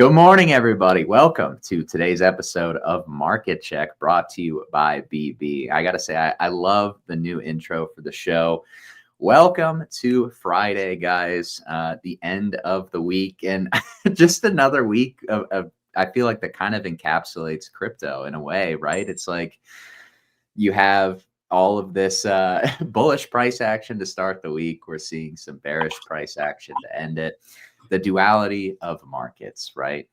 Good morning, everybody. Welcome to today's episode of Market Check, brought to you by BB. I got to say, I love the new intro for the show. Welcome to Friday, guys, the end of the week, and just another week of I feel like that kind of encapsulates crypto in a way, right? It's like you have all of this bullish price action to start the week. We're seeing some bearish price action to end it. The duality of markets, right?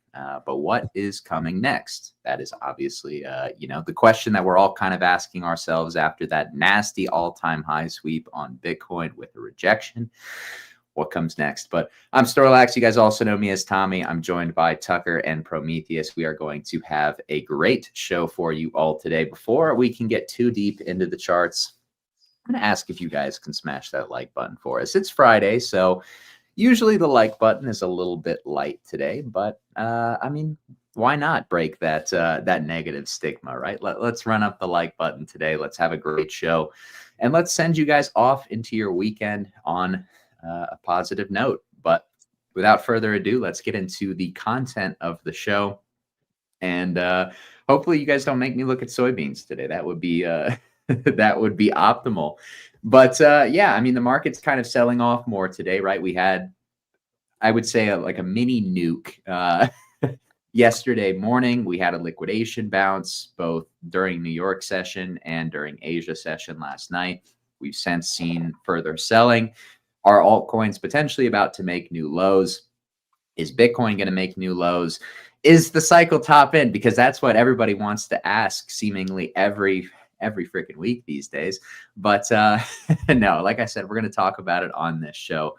But what is coming next? That is obviously, the question that we're all kind of asking ourselves after that nasty all-time high sweep on Bitcoin with a rejection. What comes next? But I'm Storlax. You guys also know me as Tommy. I'm joined by Tucker and Prometheus. We are going to have a great show for you all today. Before we can get too deep into the charts, I'm going to ask if you guys can smash that like button for us. It's Friday, so usually the like button is a little bit light today, but I mean, why not break that negative stigma, right? Let's run up the like button today. Let's have a great show, and let's send you guys off into your weekend on a positive note. But without further ado, let's get into the content of the show, and hopefully you guys don't make me look at soybeans today. That would be that would be optimal. But yeah, I mean, the market's kind of selling off more today, right? We had, I would say, like a mini nuke yesterday morning. We had a liquidation bounce both during New York session and during Asia session last night. We've since seen further selling. Are altcoins potentially about to make new lows? Is Bitcoin going to make new lows? Is the cycle top end? Because that's what everybody wants to ask seemingly every freaking week these days. But no, like I said, we're going to talk about it on this show.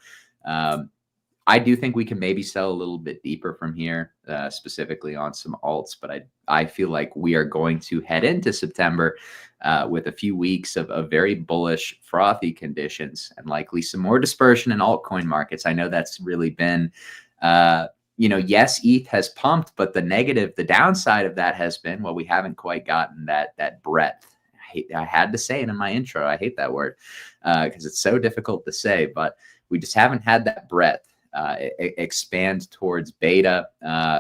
I do think we can maybe sell a little bit deeper from here, specifically on some alts, but I feel like we are going to head into September with a few weeks of very bullish, frothy conditions and likely some more dispersion in altcoin markets. I know that's really been, yes, ETH has pumped, but the downside of that has been, well, we haven't quite gotten that breadth. I had to say it in my intro. I hate that word because it's so difficult to say, but we just haven't had that breadth expand towards beta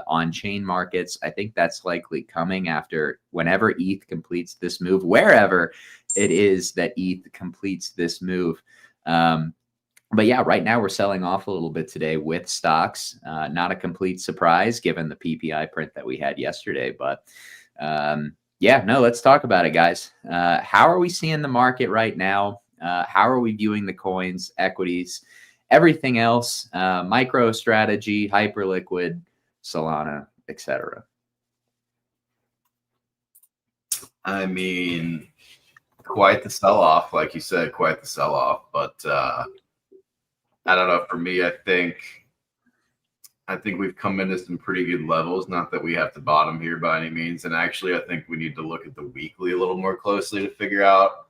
on-chain markets. I think that's likely coming after whenever ETH completes this move, wherever it is that ETH completes this move. But yeah, right now we're selling off a little bit today with stocks. Not a complete surprise given the PPI print that we had yesterday, but yeah, no, let's talk about it, guys. How are we seeing the market right now? How are we viewing the coins, equities, everything else, MicroStrategy, Hyperliquid, Solana, etc.? I mean, quite the sell-off, like you said, quite the sell-off. But I don't know. For me, I think we've come into some pretty good levels. Not that we have to bottom here by any means. And actually, I think we need to look at the weekly a little more closely to figure out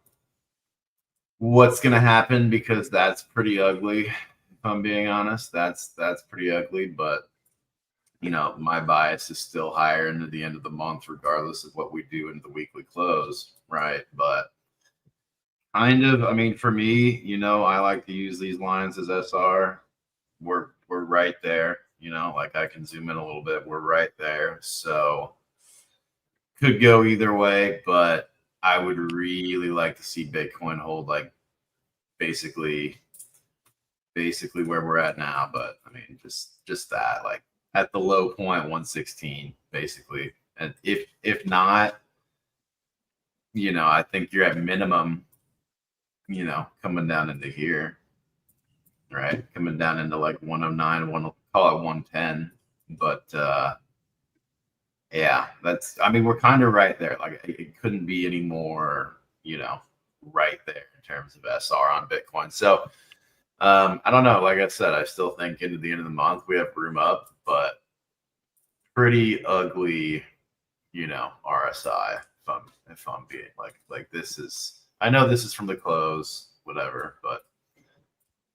what's going to happen, because that's pretty ugly. If I'm being honest, that's pretty ugly. But my bias is still higher into the end of the month, regardless of what we do in the weekly close, right? But kind of, I mean, for me, I like to use these lines as SR. We're right there. Like I can zoom in a little bit. We're right there. So could go either way, but I would really like to see Bitcoin hold like basically where we're at now. But I mean, just that, like at the low point, 116, basically. And if not, I think you're at minimum, coming down into here, right? Coming down into like 109, call it 110. But yeah, we're kind of right there. Like it couldn't be any more, right there in terms of SR on Bitcoin. So I don't know. Like I said, I still think into the end of the month we have room up, but pretty ugly, RSI. If I'm being like this is, I know this is from the close, whatever, but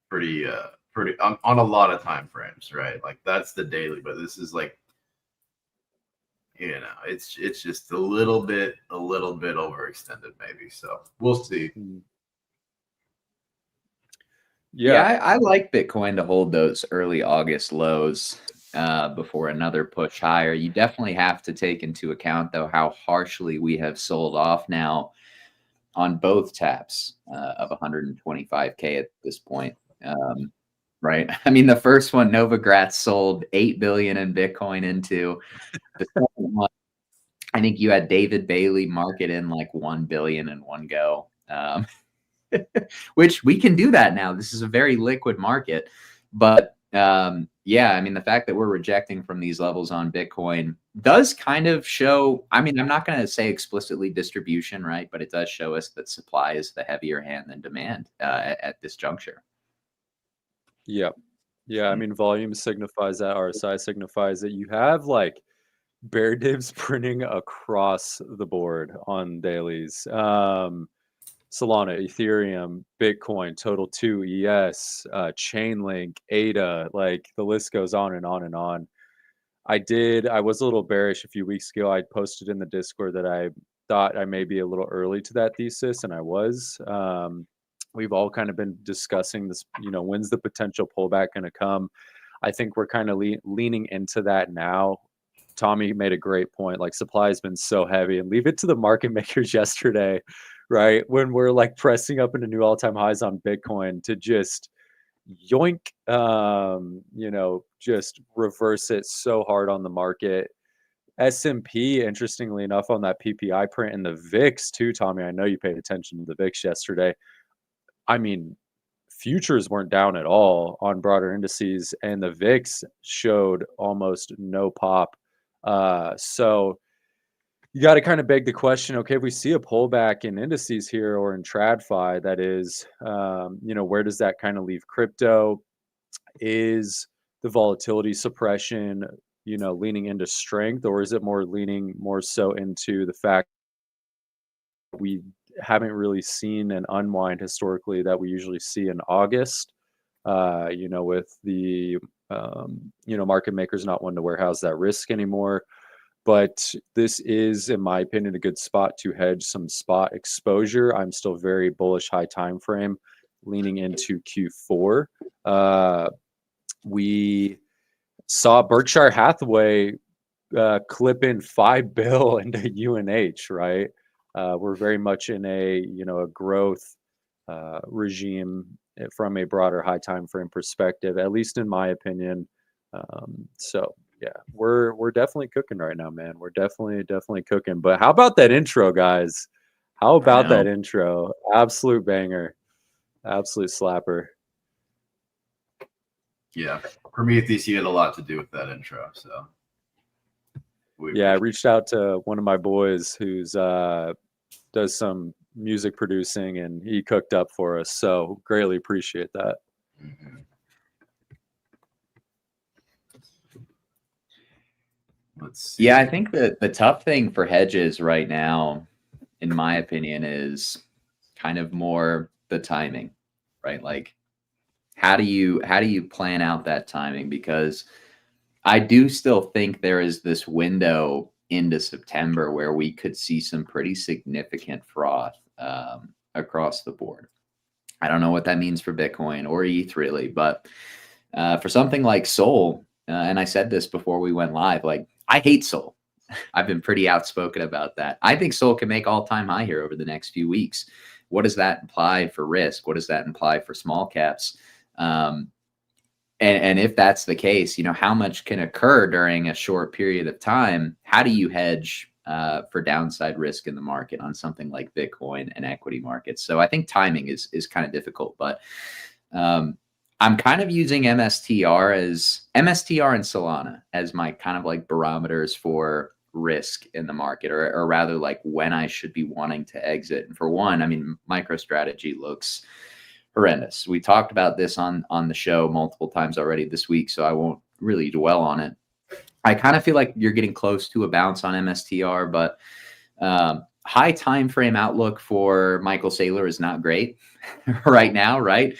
pretty on a lot of time frames, right? Like that's the daily, but this is like, it's just a little bit overextended maybe. So we'll see. Yeah, I like Bitcoin to hold those early August lows. before another push higher. You definitely have to take into account, though, how harshly we have sold off now on both taps of 125K at this point. Right. I mean, the first one, Novogratz sold 8 billion in Bitcoin into. The second one, I think you had David Bailey market in like 1 billion in one go, which we can do that now. This is a very liquid market. But yeah, I mean, the fact that we're rejecting from these levels on Bitcoin does kind of show, I mean, I'm not going to say explicitly distribution, right? But it does show us that supply is the heavier hand than demand at this juncture. Yeah. Yeah. I mean, volume signifies that, RSI signifies that you have like bear divs printing across the board on dailies. Solana, Ethereum, Bitcoin, Total 2, ES, Chainlink, ADA, like the list goes on and on and on. I was a little bearish a few weeks ago. I posted in the Discord that I thought I may be a little early to that thesis, and I was. We've all kind of been discussing this, when's the potential pullback going to come? I think we're kind of leaning into that now. Tommy made a great point. Like, supply has been so heavy, and leave it to the market makers yesterday, right? When we're like pressing up into new all-time highs on Bitcoin to just yoink, just reverse it so hard on the market. S&P, interestingly enough, on that PPI print, and the VIX too, Tommy, I know you paid attention to the VIX yesterday. I mean, futures weren't down at all on broader indices, and the VIX showed almost no pop. So you got to kind of beg the question, okay, if we see a pullback in indices here or in TradFi, that is, where does that kind of leave crypto? Is the volatility suppression, leaning into strength, or is it leaning more so into the fact we haven't really seen an unwind historically that we usually see in August, with the, market makers not wanting to warehouse that risk anymore. But this is, in my opinion, a good spot to hedge some spot exposure. I'm still very bullish high time frame leaning into Q4. We saw Berkshire Hathaway clip in $5 billion into UNH, right? We're very much in a growth regime from a broader high time frame perspective, at least in my opinion. So yeah, we're definitely cooking right now, man. We're definitely cooking. But how about that intro, guys? How about that intro? Absolute banger, absolute slapper. Yeah, Prometheus, you had a lot to do with that intro. So I reached out to one of my boys who's does some music producing, and he cooked up for us. So greatly appreciate that. Mm-hmm. Let's see. Yeah, I think that the tough thing for hedges right now, in my opinion, is kind of more the timing, right? Like, how do you plan out that timing? Because I do still think there is this window into September where we could see some pretty significant froth across the board. I don't know what that means for Bitcoin or ETH really, but for something like Sol, and I said this before we went live, like, I hate Sol. I've been pretty outspoken about that. I think Sol can make all-time high here over the next few weeks. What does that imply for risk? What does that imply for small caps? And if that's the case, how much can occur during a short period of time? How do you hedge for downside risk in the market on something like Bitcoin and equity markets? So I think timing is kind of difficult, but I'm kind of using MSTR and Solana as my kind of like barometers for risk in the market, or rather like when I should be wanting to exit. And for one, I mean, MicroStrategy looks horrendous. We talked about this on the show multiple times already this week, so I won't really dwell on it. I kind of feel like you're getting close to a bounce on MSTR, but high time frame outlook for Michael Saylor is not great right now, right?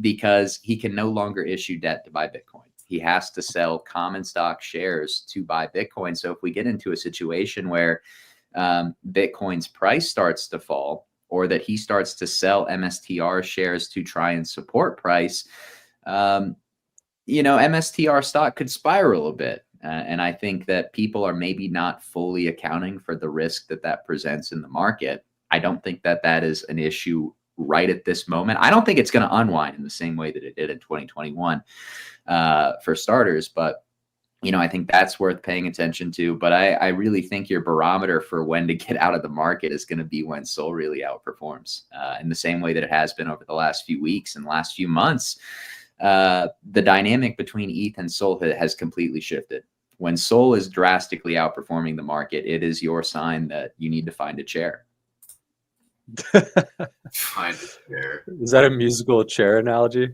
Because he can no longer issue debt to buy Bitcoin. He has to sell common stock shares to buy Bitcoin. So if we get into a situation where Bitcoin's price starts to fall, or that he starts to sell MSTR shares to try and support price, MSTR stock could spiral a bit. And I think that people are maybe not fully accounting for the risk that presents in the market. I don't think that is an issue right at this moment. I don't think it's going to unwind in the same way that it did in 2021 for starters. But, I think that's worth paying attention to. But I really think your barometer for when to get out of the market is going to be when SOL really outperforms in the same way that it has been over the last few weeks and last few months. The dynamic between ETH and SOL has completely shifted. When SOL is drastically outperforming the market, it is your sign that you need to find a chair. Find a chair. Is that a musical chair analogy?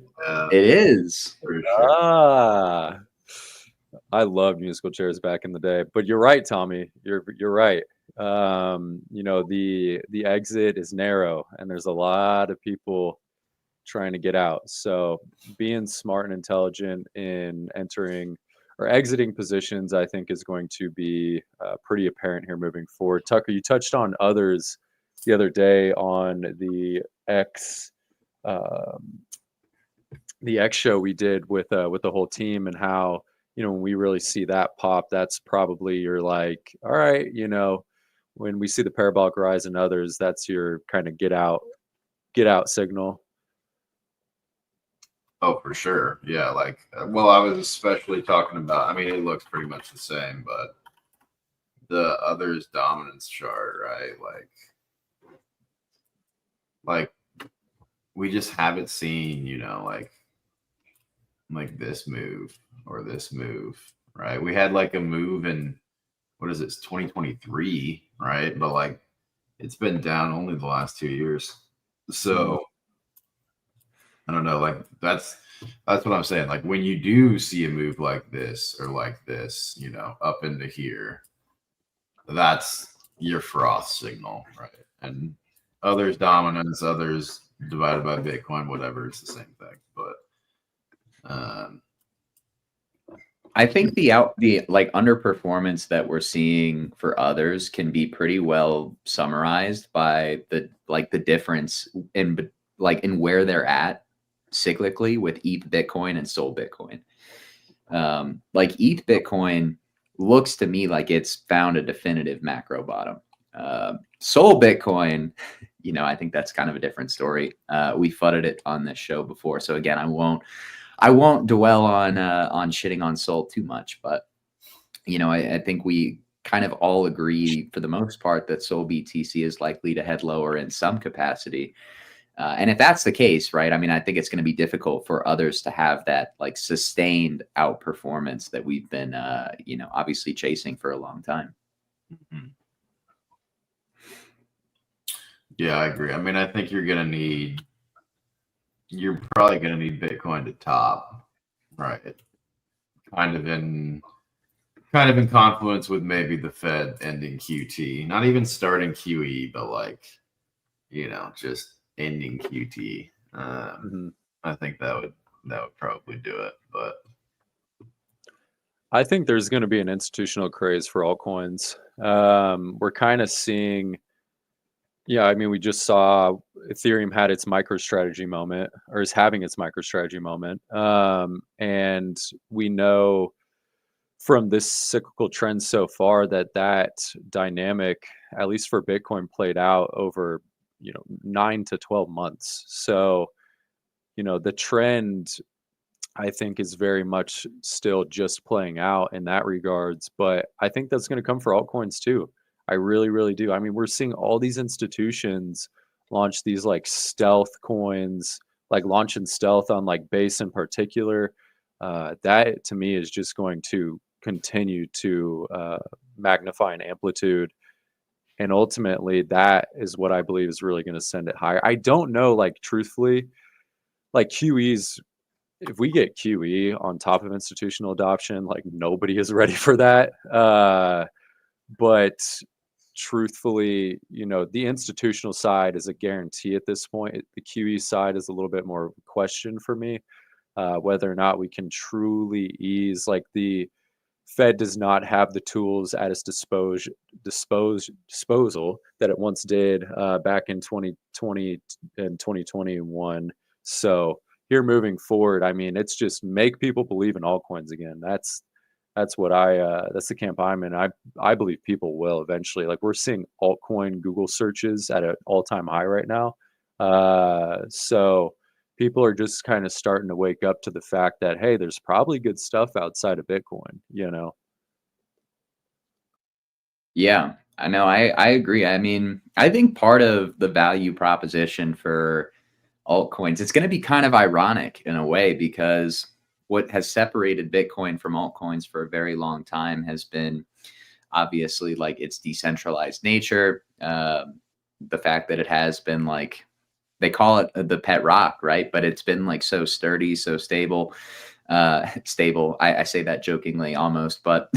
It is. For sure. I loved musical chairs back in the day. But you're right, Tommy. You're right. The exit is narrow, and there's a lot of people trying to get out. So being smart and intelligent in entering or exiting positions, I think, is going to be pretty apparent here moving forward. Tucker, you touched on others the other day on the X show we did with the whole team, and how when we really see that pop, that's probably you're like, all right, when we see the parabolic rise in others, that's your kind of get out signal. Oh, for sure. Yeah. I was especially talking about, it looks pretty much the same, but the others dominance chart, right? Like we just haven't seen, like this move or this move, right? We had like a move in, what is it, 2023, right? But it's been down only the last 2 years. So I don't know, that's what I'm saying. Like when you do see a move like this or like this, up into here, that's your froth signal, right? And others dominance, others divided by Bitcoin, whatever, it's the same thing. But I think the underperformance that we're seeing for others can be pretty well summarized by the difference in where they're at cyclically with ETH Bitcoin and SOL Bitcoin. ETH Bitcoin looks to me like it's found a definitive macro bottom. SOL Bitcoin, I think that's kind of a different story. We fudded it on this show before, so again, I won't dwell on shitting on SOL too much, but I think we kind of all agree for the most part that SOL BTC is likely to head lower in some capacity. And if that's the case, right, I think it's going to be difficult for others to have that sustained outperformance that we've been, obviously chasing for a long time. Mm-hmm. Yeah, I agree. I think you're probably going to need Bitcoin to top, right? Kind of in confluence with maybe the Fed ending QT, not even starting QE, but just ending QT. I think that would probably do it. But I think there's going to be an institutional craze for altcoins. We're kind of seeing, we just saw Ethereum had its MicroStrategy moment, or is having its MicroStrategy moment. And we know from this cyclical trend so far that dynamic, at least for Bitcoin, played out over 9 to 12 months. So, the trend, I think, is very much still just playing out in that regards. But I think that's going to come for altcoins too. I really, really do. We're seeing all these institutions launch these stealth coins, launch in stealth on Base in particular. That to me is just going to continue to magnify in amplitude. And ultimately, that is what I believe is really going to send it higher. I don't know, truthfully, QEs, if we get QE on top of institutional adoption, nobody is ready for that. But truthfully, the institutional side is a guarantee at this point. The QE side is a little bit more of a question for me, whether or not we can truly ease. The Fed does not have the tools at its disposal that it once did back in 2020 and 2021. So, here moving forward, I mean, it's just make people believe in altcoins again. That's what that's the camp I'm in. I believe people will eventually. Like, we're seeing altcoin Google searches at an all-time high right now. So people are just kind of starting to wake up to the fact that, hey, there's probably good stuff outside of Bitcoin, you know? Yeah, I know. I agree. I mean, I think part of the value proposition for altcoins, it's going to be kind of ironic in a way, because what has separated Bitcoin from altcoins for a very long time has been obviously like its decentralized nature, the fact that it has been like, they call it the pet rock, right? But it's been like so sturdy, so stable. Stable. I say that jokingly almost, but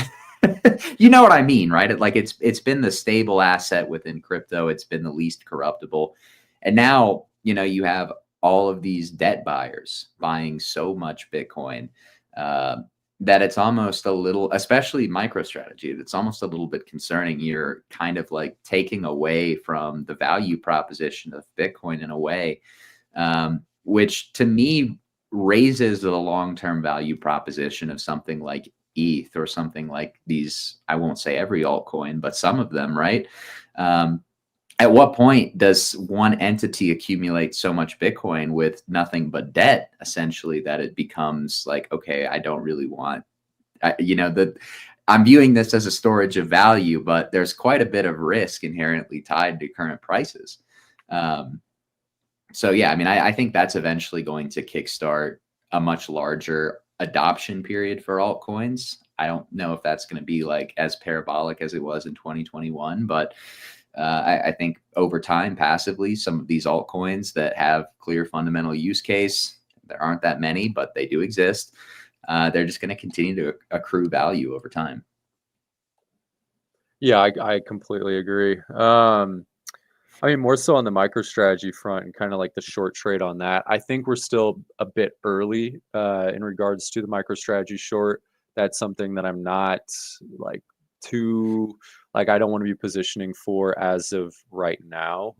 you know what I mean, right? It's been the stable asset within crypto. It's been the least corruptible. And now, you know, you have all of these debt buyers buying so much Bitcoin, that it's almost a little, especially MicroStrategy, it's almost a little bit concerning. You're kind of like taking away from the value proposition of Bitcoin in a way, which to me raises the long-term value proposition of something like ETH or something like these. I won't say every altcoin, but some of them, right? At what point does one entity accumulate so much Bitcoin with nothing but debt, essentially, that it becomes like, okay, I don't really want, you know, I'm viewing this as a storage of value, but there's quite a bit of risk inherently tied to current prices. So yeah, I mean, I think that's eventually going to kickstart a much larger adoption period for altcoins. I don't know if that's going to be like as parabolic as it was in 2021, but I think over time, passively, some of these altcoins that have clear fundamental use case, there aren't that many, but they do exist. They're just going to continue to accrue value over time. Yeah, I completely agree. I mean, more so on the MicroStrategy front and kind of like the short trade on that. I think we're still a bit early in regards to the MicroStrategy short. That's something that I'm not like too, like, I don't want to be positioning for as of right now.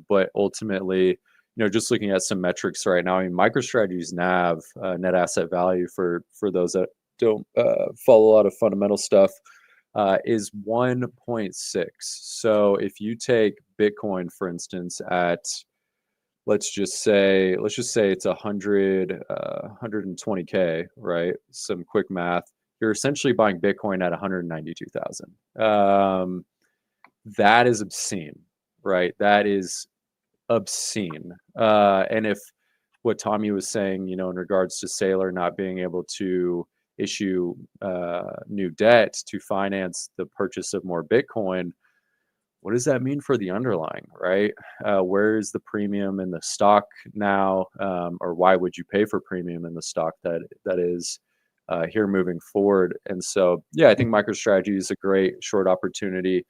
But ultimately, you know, just looking at some metrics right now, I mean, MicroStrategy's NAV, net asset value, for those that don't follow a lot of fundamental stuff, is 1.6. So if you take Bitcoin, for instance, at let's just say it's 120K, right? Some quick math. You're essentially buying Bitcoin at 192,000. That is obscene, right? That is obscene. And if what Tommy was saying, you know, in regards to Saylor not being able to issue new debt to finance the purchase of more Bitcoin, what does that mean for the underlying, right? Where is the premium in the stock now? Or why would you pay for premium in the stock that is here moving forward? And so, yeah, I think MicroStrategy is a great short opportunity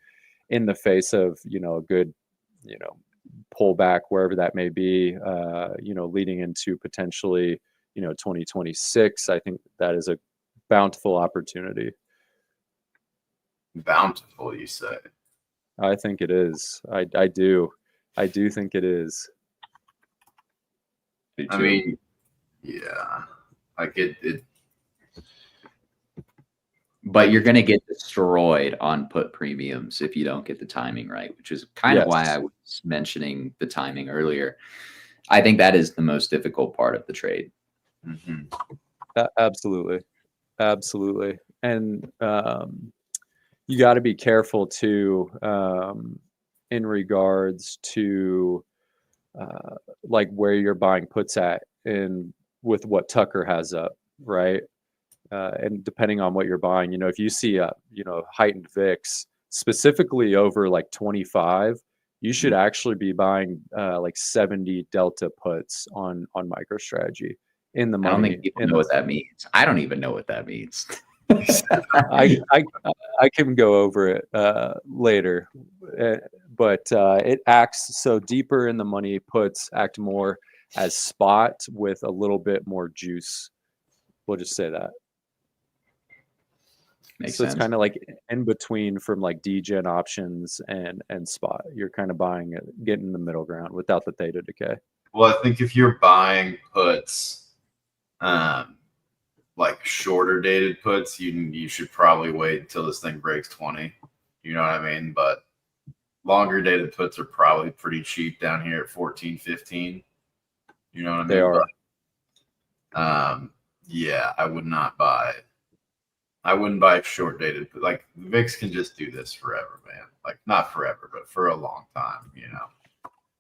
in the face of, you know, a good, you know, pullback, wherever that may be, you know, leading into potentially, you know, 2026. I think that is a bountiful opportunity. Bountiful, you say? I think it is. I do think it is. I mean, yeah, like it. But you're going to get destroyed on put premiums if you don't get the timing right, which is kind of why I was mentioning the timing earlier. I think that is the most difficult part of the trade. Mm-hmm. Absolutely. And you got to be careful too, in regards to like where you're buying puts at, and with what Tucker has up, right? And depending on what you're buying, you know, if you see a, you know, heightened VIX specifically over like 25, you should actually be buying like 70 delta puts on MicroStrategy in the money. I don't think people know what that means. I don't even know what that means. I can go over it later, but it acts so deeper in the money. Puts act more as spot with a little bit more juice. We'll just say that. Makes so sense. It's kind of like in between from like degen options and spot. You're kind of buying it, getting the middle ground without the theta decay. Well, I think if you're buying puts Like shorter dated puts, you should probably wait until this thing breaks 20. You know what I mean? But longer dated puts are probably pretty cheap down here at 14, 15. You know what I mean? They are. But, yeah, I would not buy. I wouldn't buy short dated. Like VIX can just do this forever, man. Like not forever, but for a long time. You know,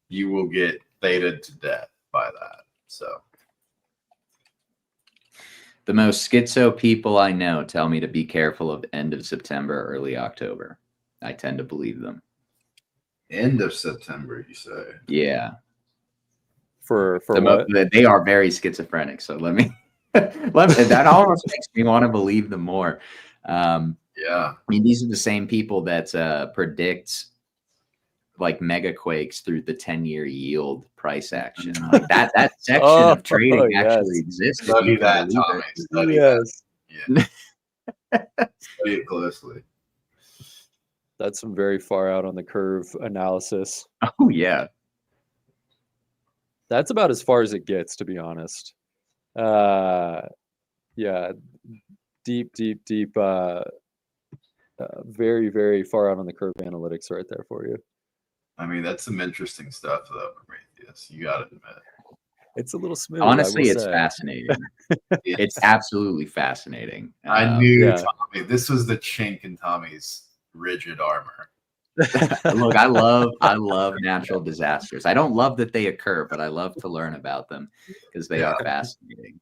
you will get thetaed to death by that. So the most schizo people I know tell me to be careful of end of September, early October. I tend to believe them. End of September, you say? Yeah. For what? They are very schizophrenic. So let me. That almost makes me want to believe them more. Yeah, I mean, these are the same people that predict like mega quakes through the 10-year yield price action. Like that section of trading actually exists. Study that, Tommy. Study that. Yeah. Study it closely. That's some very far out on the curve analysis. Oh yeah, that's about as far as it gets, to be honest. Yeah, deep, very, very far out on the curve analytics right there for you. I mean, that's some interesting stuff, though, Prometheus. You got to admit. It's a little smooth. Honestly, it's fascinating. It's absolutely fascinating. I knew, Tommy. This was the chink in Tommy's rigid armor. Look, I love natural disasters. I don't love that they occur, but I love to learn about them because they are fascinating.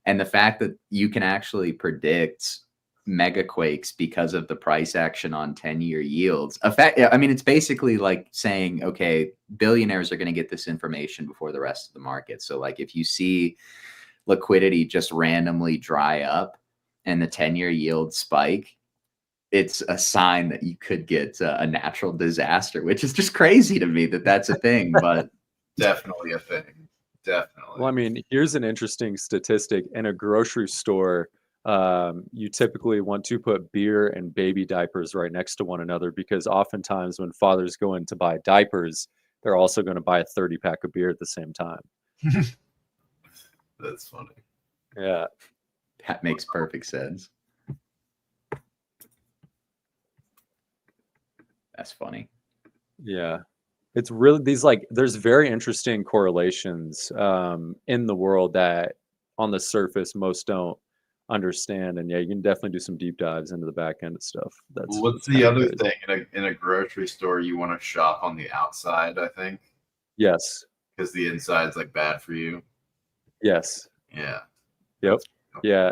And the fact that you can actually predict mega quakes because of the price action on 10-year yields. I mean, it's basically like saying, okay, billionaires are going to get this information before the rest of the market. So like if you see liquidity just randomly dry up and the 10-year yield spike, it's a sign that you could get a natural disaster, which is just crazy to me that that's a thing, but definitely a thing. Definitely. Well, I mean, here's an interesting statistic. In a grocery store, you typically want to put beer and baby diapers right next to one another because oftentimes when fathers go in to buy diapers, they're also going to buy a 30-pack of beer at the same time. That's funny. Yeah. That makes perfect sense. That's funny. Yeah. It's really these like there's very interesting correlations in the world that on the surface most don't understand. And yeah, you can definitely do some deep dives into the back end of stuff. What's the other thing in a grocery store? You want to shop on the outside, I think. Yes. Because the inside's like bad for you. Yes. Yeah. Yep. Yeah.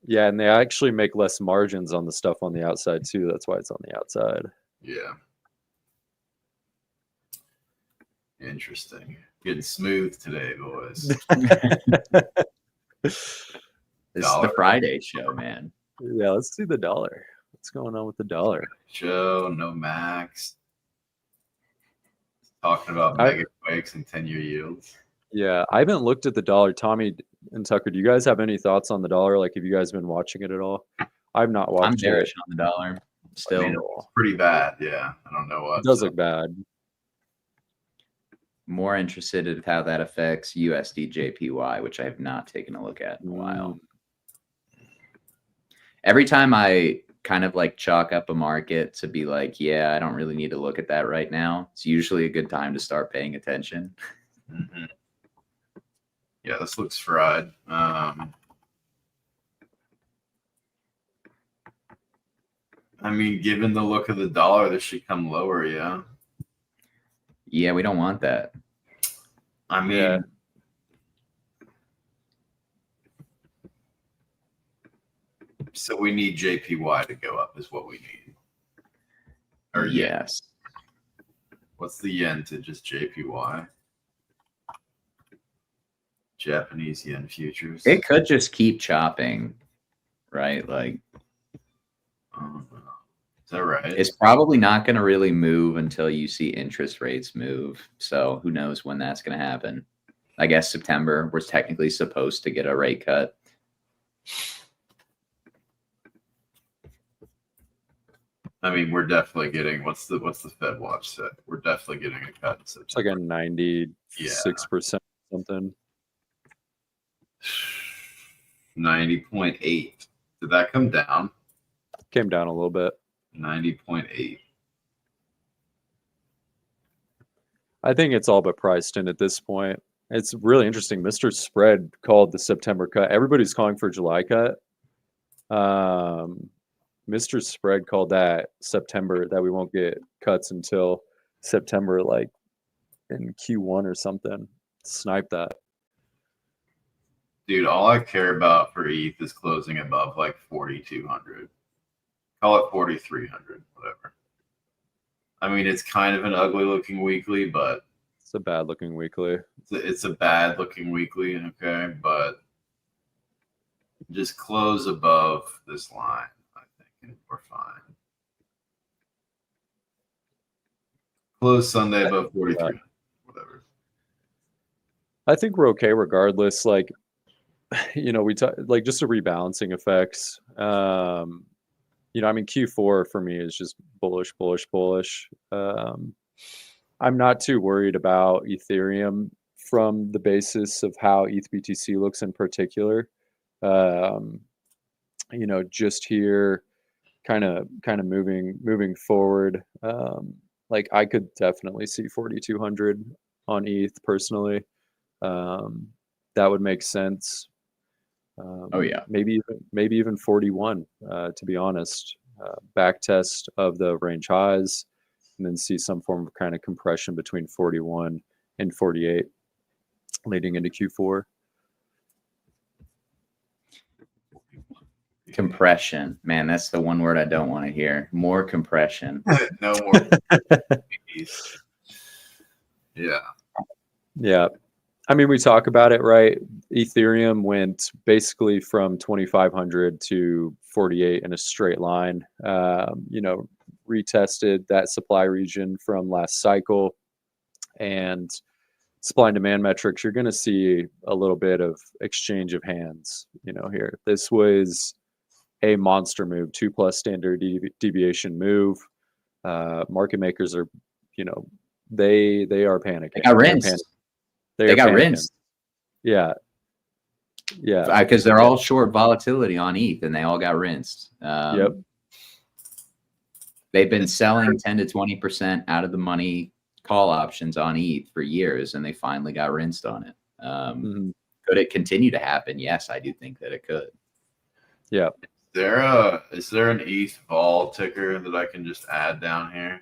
Yeah, and they actually make less margins on the stuff on the outside too. That's why it's on the outside. Yeah. Interesting. Getting smooth today, boys. This is the Friday show, man. Yeah, let's see the dollar. What's going on with the dollar? Show, no max. Talking about mega quakes and 10-year yields. Yeah, I haven't looked at the dollar. Tommy and Tucker, do you guys have any thoughts on the dollar? Like, have you guys been watching it at all? I've not watched it. I'm bearish on the dollar. Still, I mean, it's pretty bad. Yeah, I don't know what. It does look bad. More interested in how that affects USD JPY, which I have not taken a look at in a while. Every time I kind of like chalk up a market to be like, yeah, I don't really need to look at that right now, it's usually a good time to start paying attention. Mm-hmm. Yeah, this looks fried. I mean, given the look of the dollar, this should come lower, yeah? Yeah, we don't want that. I mean, so we need JPY to go up is what we need. Or yes. What's the yen to just JPY? Japanese yen futures. It could just keep chopping, right? Like, is that right? It's probably not going to really move until you see interest rates move. So who knows when that's going to happen? I guess September, we're technically supposed to get a rate cut. I mean, we're definitely getting what's the Fed watch set? We're definitely getting a cut in September. It's like a 96% something. 90.8. Did that come down? Came down a little bit. 90.8. I think it's all but priced in at this point. It's really interesting. Mr. Spread called the September cut. Everybody's calling for July cut. Mr. Spread called that September, that we won't get cuts until September, like in Q1 or something. Snipe that. Dude, all I care about for ETH is closing above like 4,200. Call it 4,300, whatever. I mean, it's kind of an ugly looking weekly, but it's a bad looking weekly. It's a bad looking weekly, okay, but just close above this line, I think, and we're fine. Close Sunday above 43, whatever. I think we're okay regardless. Like, you know, we talk like just the rebalancing effects. You know, I mean, Q4 for me is just bullish, bullish, bullish. I'm not too worried about Ethereum from the basis of how ETH BTC looks in particular. You know, just here, kind of moving forward. Like I could definitely see 4,200 on ETH personally. That would make sense. Oh yeah, maybe even 41. To be honest, back test of the range highs, and then see some form of kind of compression between 41 and 48, leading into Q4. Compression, man, that's the one word I don't want to hear. More compression. No more. Yeah. I mean, we talk about it, right? Ethereum went basically from 2,500 to 48 in a straight line. You know, retested that supply region from last cycle, and supply and demand metrics, you're going to see a little bit of exchange of hands, you know, here. This was a monster move, 2+ standard deviation move. Market makers are, you know, they are panicking. They got rinsed. They got rinsed. Yeah. Yeah. Because they're all short volatility on ETH, and they all got rinsed. Yep. They've been selling 10 to 20% out of the money call options on ETH for years, and they finally got rinsed on it. Could it continue to happen? Yes, I do think that it could. Yeah. Is there an ETH vol ticker that I can just add down here?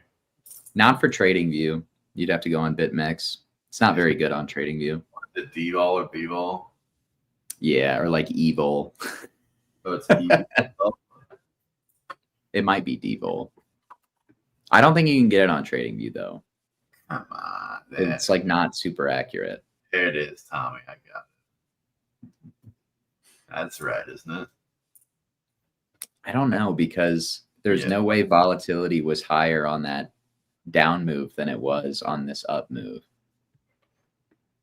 Not for TradingView. You'd have to go on BitMEX. It's not very good on TradingView. The D vol or B vol? Yeah, or like evil. Oh, it's evil. It might be D-Vol. I don't think you can get it on TradingView though. Come on, it's like not super accurate. There it is, Tommy. I got it. That's right, isn't it? I don't know, because there's no way volatility was higher on that down move than it was on this up move.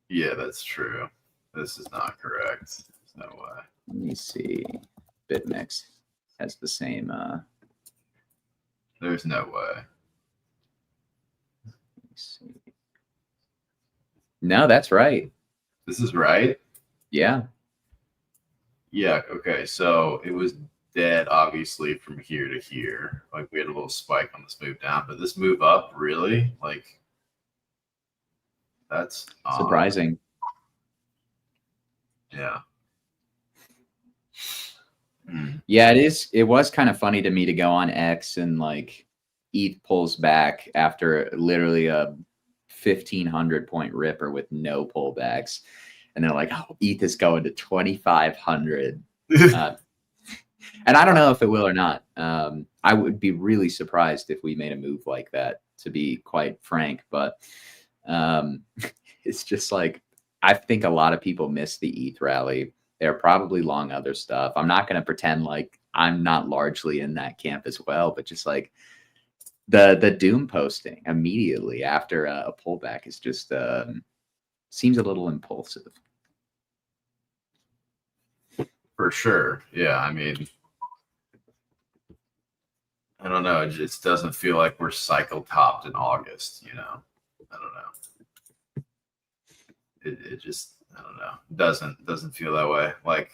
Yeah, that's true. This is not correct. There's no way. Let me see. BitMEX has the same. There's no way. Let me see. No, that's right. This is right? Yeah. Yeah, okay. So it was dead, obviously, from here to here. Like, we had a little spike on this move down, but this move up, really? Like, that's surprising. Yeah. Yeah, it is. It was kind of funny to me to go on X and like ETH pulls back after literally a 1,500 point ripper with no pullbacks. And they're like, oh, ETH is going to 2,500. And I don't know if it will or not. I would be really surprised if we made a move like that, to be quite frank. But it's just like, I think a lot of people missed the ETH rally. They're probably long other stuff. I'm not going to pretend like I'm not largely in that camp as well, but just like the doom posting immediately after a pullback is just seems a little impulsive. For sure. Yeah, I mean, I don't know. It just doesn't feel like we're cycle topped in August, you know? I don't know. It just, I don't know. Doesn't feel that way. Like,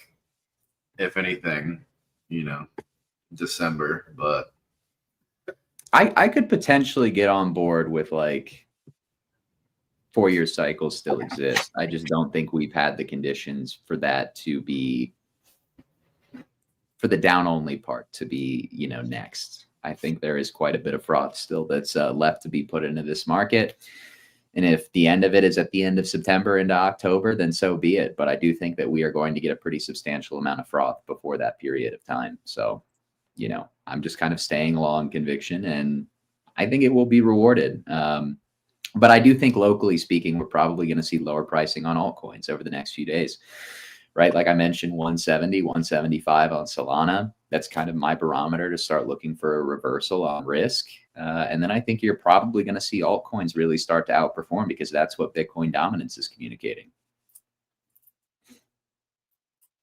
if anything, December, but I could potentially get on board with like 4-year cycles still exist. I just don't think we've had the conditions for that to be, for the down only part to be, next. I think there is quite a bit of froth still that's left to be put into this market. And if the end of it is at the end of September into October, then so be it. But I do think that we are going to get a pretty substantial amount of froth before that period of time. So, I'm just kind of staying along conviction, and I think it will be rewarded. But I do think locally speaking, we're probably going to see lower pricing on altcoins over the next few days, right? Like I mentioned, 170, 175 on Solana. That's kind of my barometer to start looking for a reversal on risk. And then I think you're probably going to see altcoins really start to outperform, because that's what Bitcoin dominance is communicating.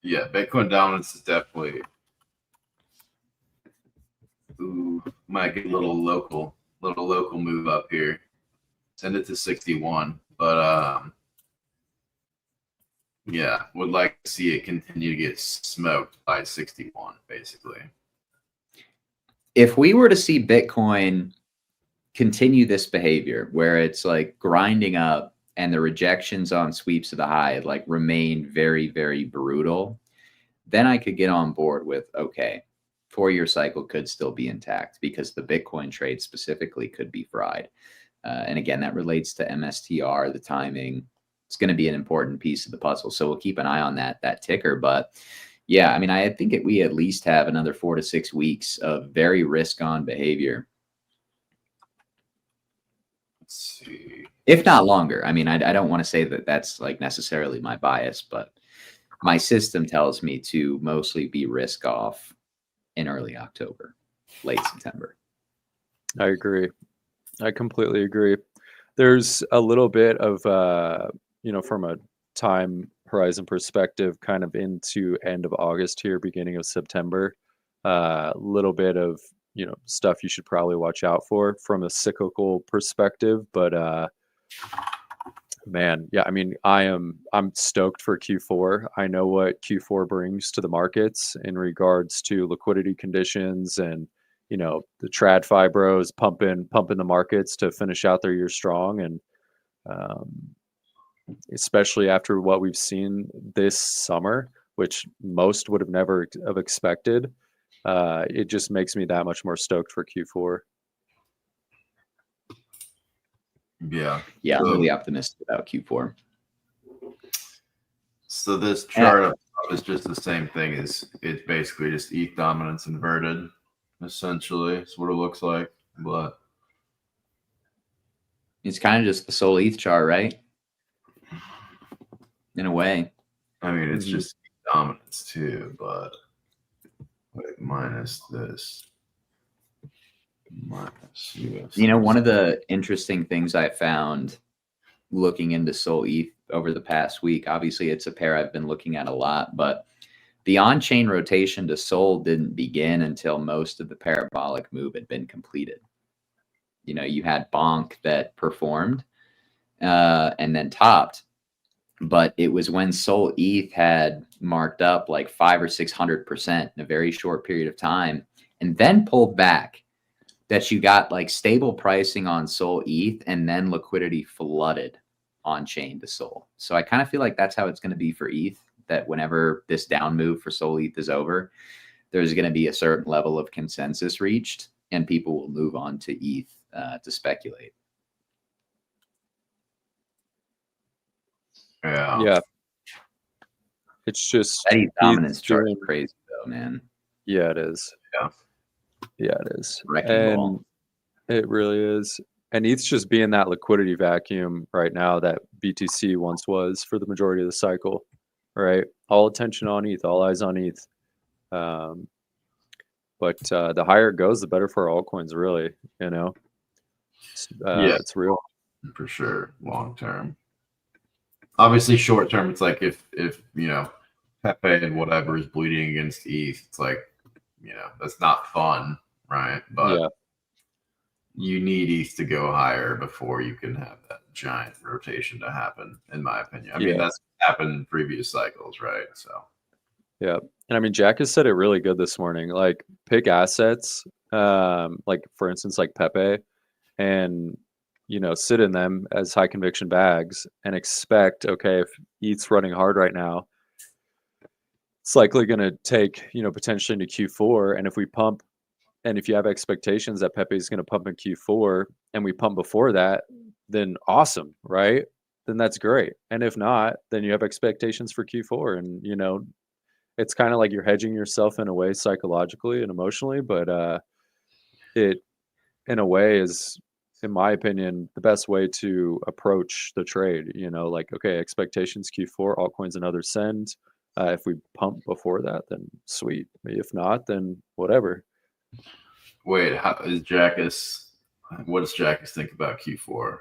Yeah, Bitcoin dominance is definitely, might get a little local move up here. Send it to 61, but yeah, would like to see it continue to get smoked by 61, basically. If we were to see Bitcoin continue this behavior where it's like grinding up and the rejections on sweeps of the high like remain very, very brutal, then I could get on board with, okay, 4-year cycle could still be intact, because the Bitcoin trade specifically could be fried. And again, that relates to MSTR, the timing. It's going to be an important piece of the puzzle. So we'll keep an eye on that ticker. But yeah, I mean, I think we at least have another 4 to 6 weeks of very risk-on behavior. Let's see. If not longer. I mean, I don't want to say that that's like necessarily my bias, but my system tells me to mostly be risk off in early October, late September. I agree. I completely agree. There's a little bit of, from a time horizon perspective, kind of into end of August here, beginning of September, a little bit of, stuff you should probably watch out for from a cyclical perspective. But man, yeah, I mean, I'm stoked for Q4. I know what Q4 brings to the markets in regards to liquidity conditions and, the TradFi bros pumping the markets to finish out their year strong. And especially after what we've seen this summer, which most would have never have expected, it just makes me that much more stoked for Q4. Yeah. Yeah, I'm really optimistic about Q4. So this chart up top is just the same thing. It's basically just ETH dominance inverted, essentially. That's what it looks like. But it's kind of just the Sol ETH chart, right? In a way. I mean, it's just dominance too, but like minus this. Minus US. One of the interesting things I found looking into Sol ETH over the past week, obviously it's a pair I've been looking at a lot, but the on-chain rotation to Sol didn't begin until most of the parabolic move had been completed. You had Bonk that performed and then topped, but it was when Sol ETH had marked up like 500 or 600% in a very short period of time and then pulled back that you got like stable pricing on Sol ETH, and then liquidity flooded on chain to Sol. So I kind of feel like that's how it's going to be for ETH, that whenever this down move for Sol ETH is over, there's going to be a certain level of consensus reached and people will move on to ETH to speculate. Yeah. It's just that ETH dominance chart is crazy though, man. Yeah, it is. Yeah, it is. Wrecking ball. It really is. And ETH's just being that liquidity vacuum right now that BTC once was for the majority of the cycle, right? All attention on ETH, all eyes on ETH. But the higher it goes, the better for altcoins, really, It's real. For sure, long term. Obviously, short term, it's like if Pepe and whatever is bleeding against ETH, it's like, that's not fun, right? But you need ETH to go higher before you can have that giant rotation to happen, in my opinion. I mean, that's happened in previous cycles, right? So Yeah. And I mean, Jack has said it really good this morning. Like, pick assets, like for instance, like Pepe, and sit in them as high conviction bags and expect, okay, if ETH's running hard right now, it's likely going to take, potentially into Q4. And if we pump, and if you have expectations that Pepe is going to pump in Q4 and we pump before that, then awesome, right? Then that's great. And if not, then you have expectations for Q4. And, it's kind of like you're hedging yourself in a way psychologically and emotionally, but it, in a way, is, in my opinion, the best way to approach the trade. Like, okay, expectations Q4, altcoins another send. If we pump before that, then sweet. If not, then whatever. wait, how is what does Jackus think about Q4?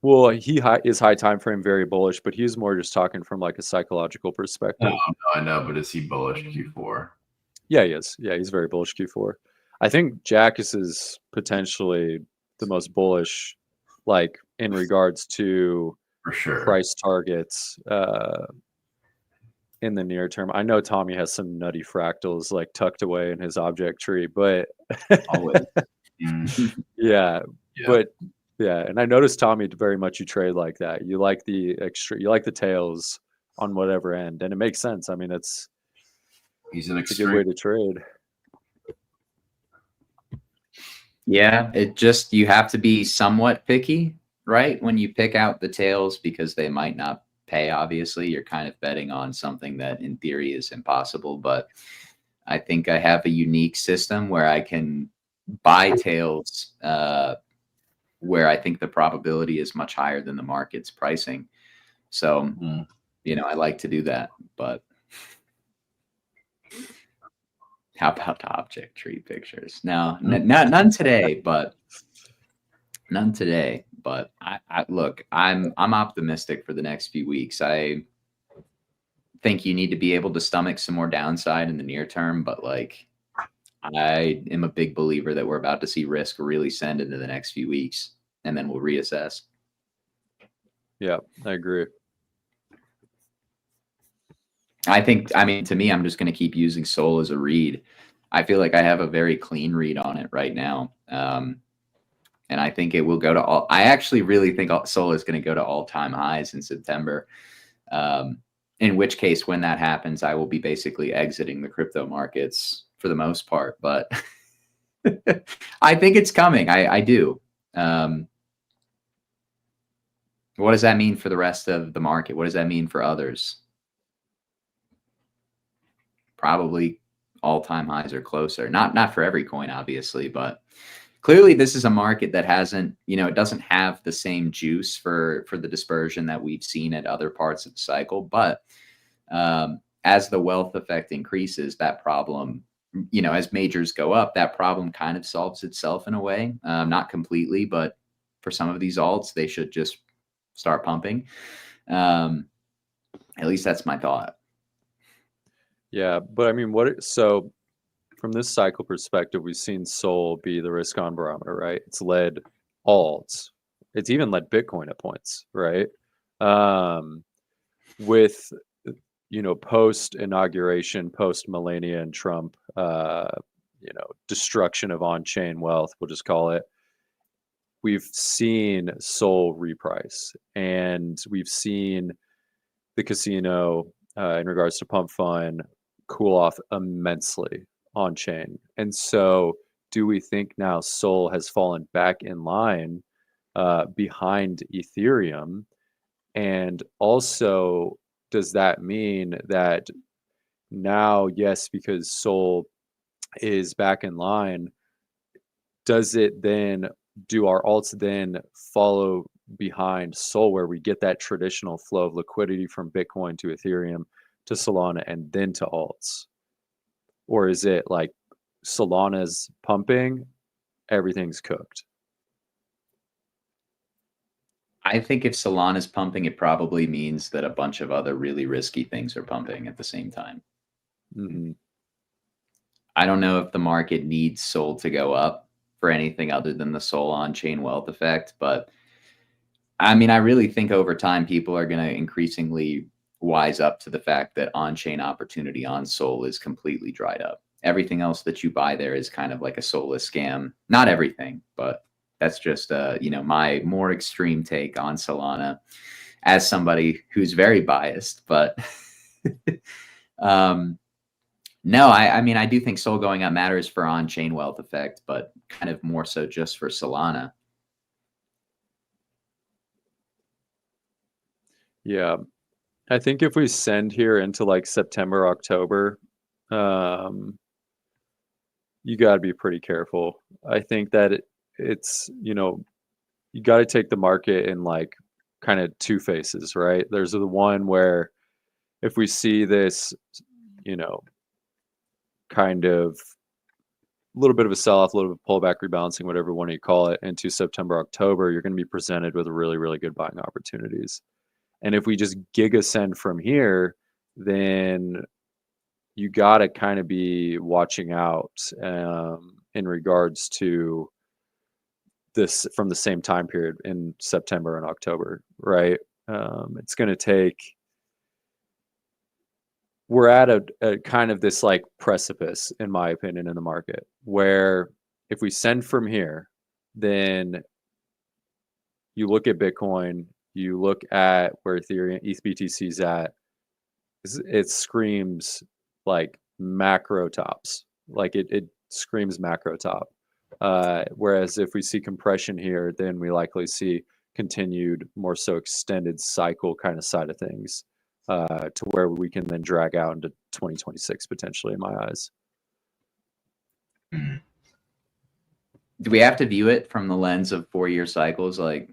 Well, he is high time frame very bullish, but he's more just talking from like a psychological perspective. No, I know, but is he bullish Q4? Yeah, he is. Yeah, he's very bullish Q4. I think Jackus is potentially the most bullish, like in regards to For sure. price targets in the near term. I know Tommy has some nutty fractals like tucked away in his object tree, but Always. yeah, but yeah, and I noticed Tommy very much you trade like that. You like the tails on whatever end, and it makes sense. I mean, He's an it's a good way to trade. Yeah, you have to be somewhat picky, right? When you pick out the tails, because they might not pay, obviously. You're kind of betting on something that in theory is impossible. But I think I have a unique system where I can buy tails where I think the probability is much higher than the market's pricing. So, I like to do that. But how about the object tree pictures? No, none today, but none today. But I look, I'm optimistic for the next few weeks. I think you need to be able to stomach some more downside in the near term, but like I am a big believer that we're about to see risk really send into the next few weeks, and then we'll reassess. Yeah, I agree. To me, I'm just going to keep using Sol as a read. I feel like I have a very clean read on it right now. And I think it will go to I actually really think Sol is going to go to all-time highs in September. In which case, when that happens, I will be basically exiting the crypto markets for the most part. But I think it's coming. I do. What does that mean for the rest of the market? What does that mean for others? Probably all-time highs or closer. Not for every coin, obviously, but clearly this is a market that hasn't, it doesn't have the same juice for the dispersion that we've seen at other parts of the cycle. But as the wealth effect increases, that problem, as majors go up, that problem kind of solves itself in a way. Not completely, but for some of these alts, they should just start pumping. At least that's my thought. Yeah, but I mean, so from this cycle perspective, we've seen Sol be the risk on barometer, right? It's led alts. It's even led Bitcoin at points, right? With, post inauguration, post Melania and Trump, destruction of on-chain wealth, we'll just call it. We've seen Sol reprice, and we've seen the casino in regards to pump fund cool off immensely on chain. And so do we think now Sol has fallen back in line behind Ethereum? And also, does that mean that now, yes, because Sol is back in line, do our alts then follow behind Sol, where we get that traditional flow of liquidity from Bitcoin to Ethereum to Solana and then to alts? Or is it like Solana's pumping, everything's cooked? I think if Solana's pumping, it probably means that a bunch of other really risky things are pumping at the same time. Mm-hmm. I don't know if the market needs Sol to go up for anything other than the Sol on-chain wealth effect, but I mean, I really think over time, people are going to increasingly wise up to the fact that on-chain opportunity on Sol is completely dried up. Everything else that you buy there is kind of like a soulless scam. Not everything, but that's just, my more extreme take on Solana as somebody who's very biased. But no, I mean, I do think Sol going up matters for on-chain wealth effect, but kind of more so just for Solana. Yeah. I think if we send here into like September, October, you got to be pretty careful. I think that it's, you got to take the market in like kind of two phases, right? There's the one where if we see this, kind of a little bit of a sell-off, a little bit of pullback, rebalancing, whatever one you call it, into September, October, you're going to be presented with really, really good buying opportunities. And if we just gig ascend from here, then you got to kind of be watching out in regards to this from the same time period in September and October, right? It's going to take, we're at a kind of this like precipice, in my opinion, in the market, where if we send from here, then you look at Bitcoin, you look at where Ethereum, ETH-BTC is at, it screams like macro tops. Like it screams macro top. Whereas if we see compression here, then we likely see continued, more so extended cycle kind of side of things, to where we can then drag out into 2026 potentially, in my eyes. Do we have to view it from the lens of 4-year cycles? Like,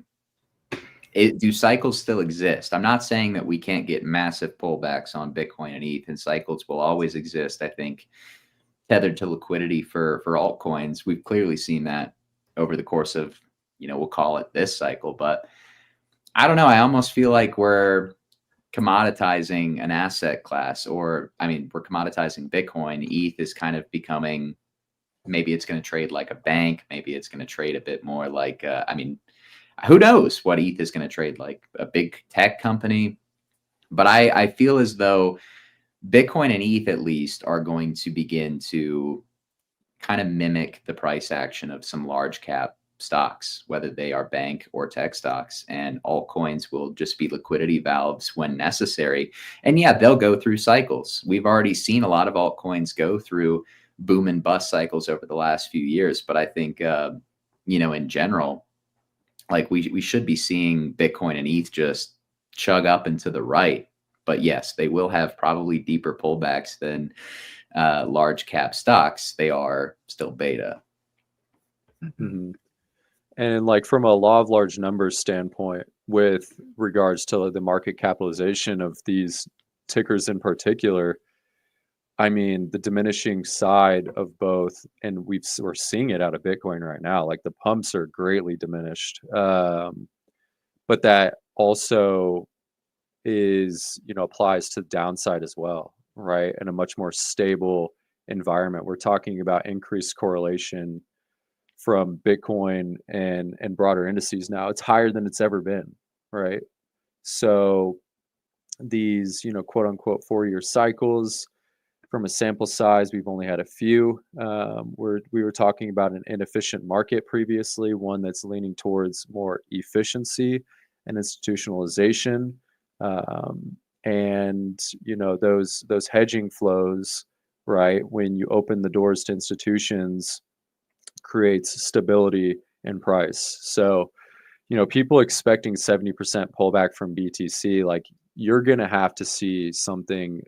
do cycles still exist? I'm not saying that we can't get massive pullbacks on Bitcoin and ETH, and cycles will always exist. I think tethered to liquidity for altcoins, we've clearly seen that over the course of, we'll call it this cycle. But I don't know. I almost feel like we're commoditizing an asset class, we're commoditizing Bitcoin. ETH is kind of becoming, maybe it's going to trade like a bank. Maybe it's going to trade a bit more like, who knows what ETH is going to trade like, a big tech company. But I feel as though Bitcoin and ETH at least are going to begin to kind of mimic the price action of some large cap stocks, whether they are bank or tech stocks, and altcoins will just be liquidity valves when necessary. And yeah, they'll go through cycles. We've already seen a lot of altcoins go through boom and bust cycles over the last few years. But I think, in general, like we should be seeing Bitcoin and ETH just chug up and to the right. But yes, they will have probably deeper pullbacks than large cap stocks. They are still beta. Mm-hmm. And like from a law of large numbers standpoint, with regards to the market capitalization of these tickers in particular, I mean, the diminishing side of both, and we're seeing it out of Bitcoin right now, like the pumps are greatly diminished. But that also is, applies to the downside as well, right? In a much more stable environment. We're talking about increased correlation from Bitcoin and broader indices now. It's higher than it's ever been, right? So these, quote unquote 4-year cycles, from a sample size, we've only had a few. We were talking about an inefficient market previously, one that's leaning towards more efficiency and institutionalization. And those hedging flows, right? When you open the doors to institutions, creates stability in price. So, people expecting 70% pullback from BTC, like you're going to have to see something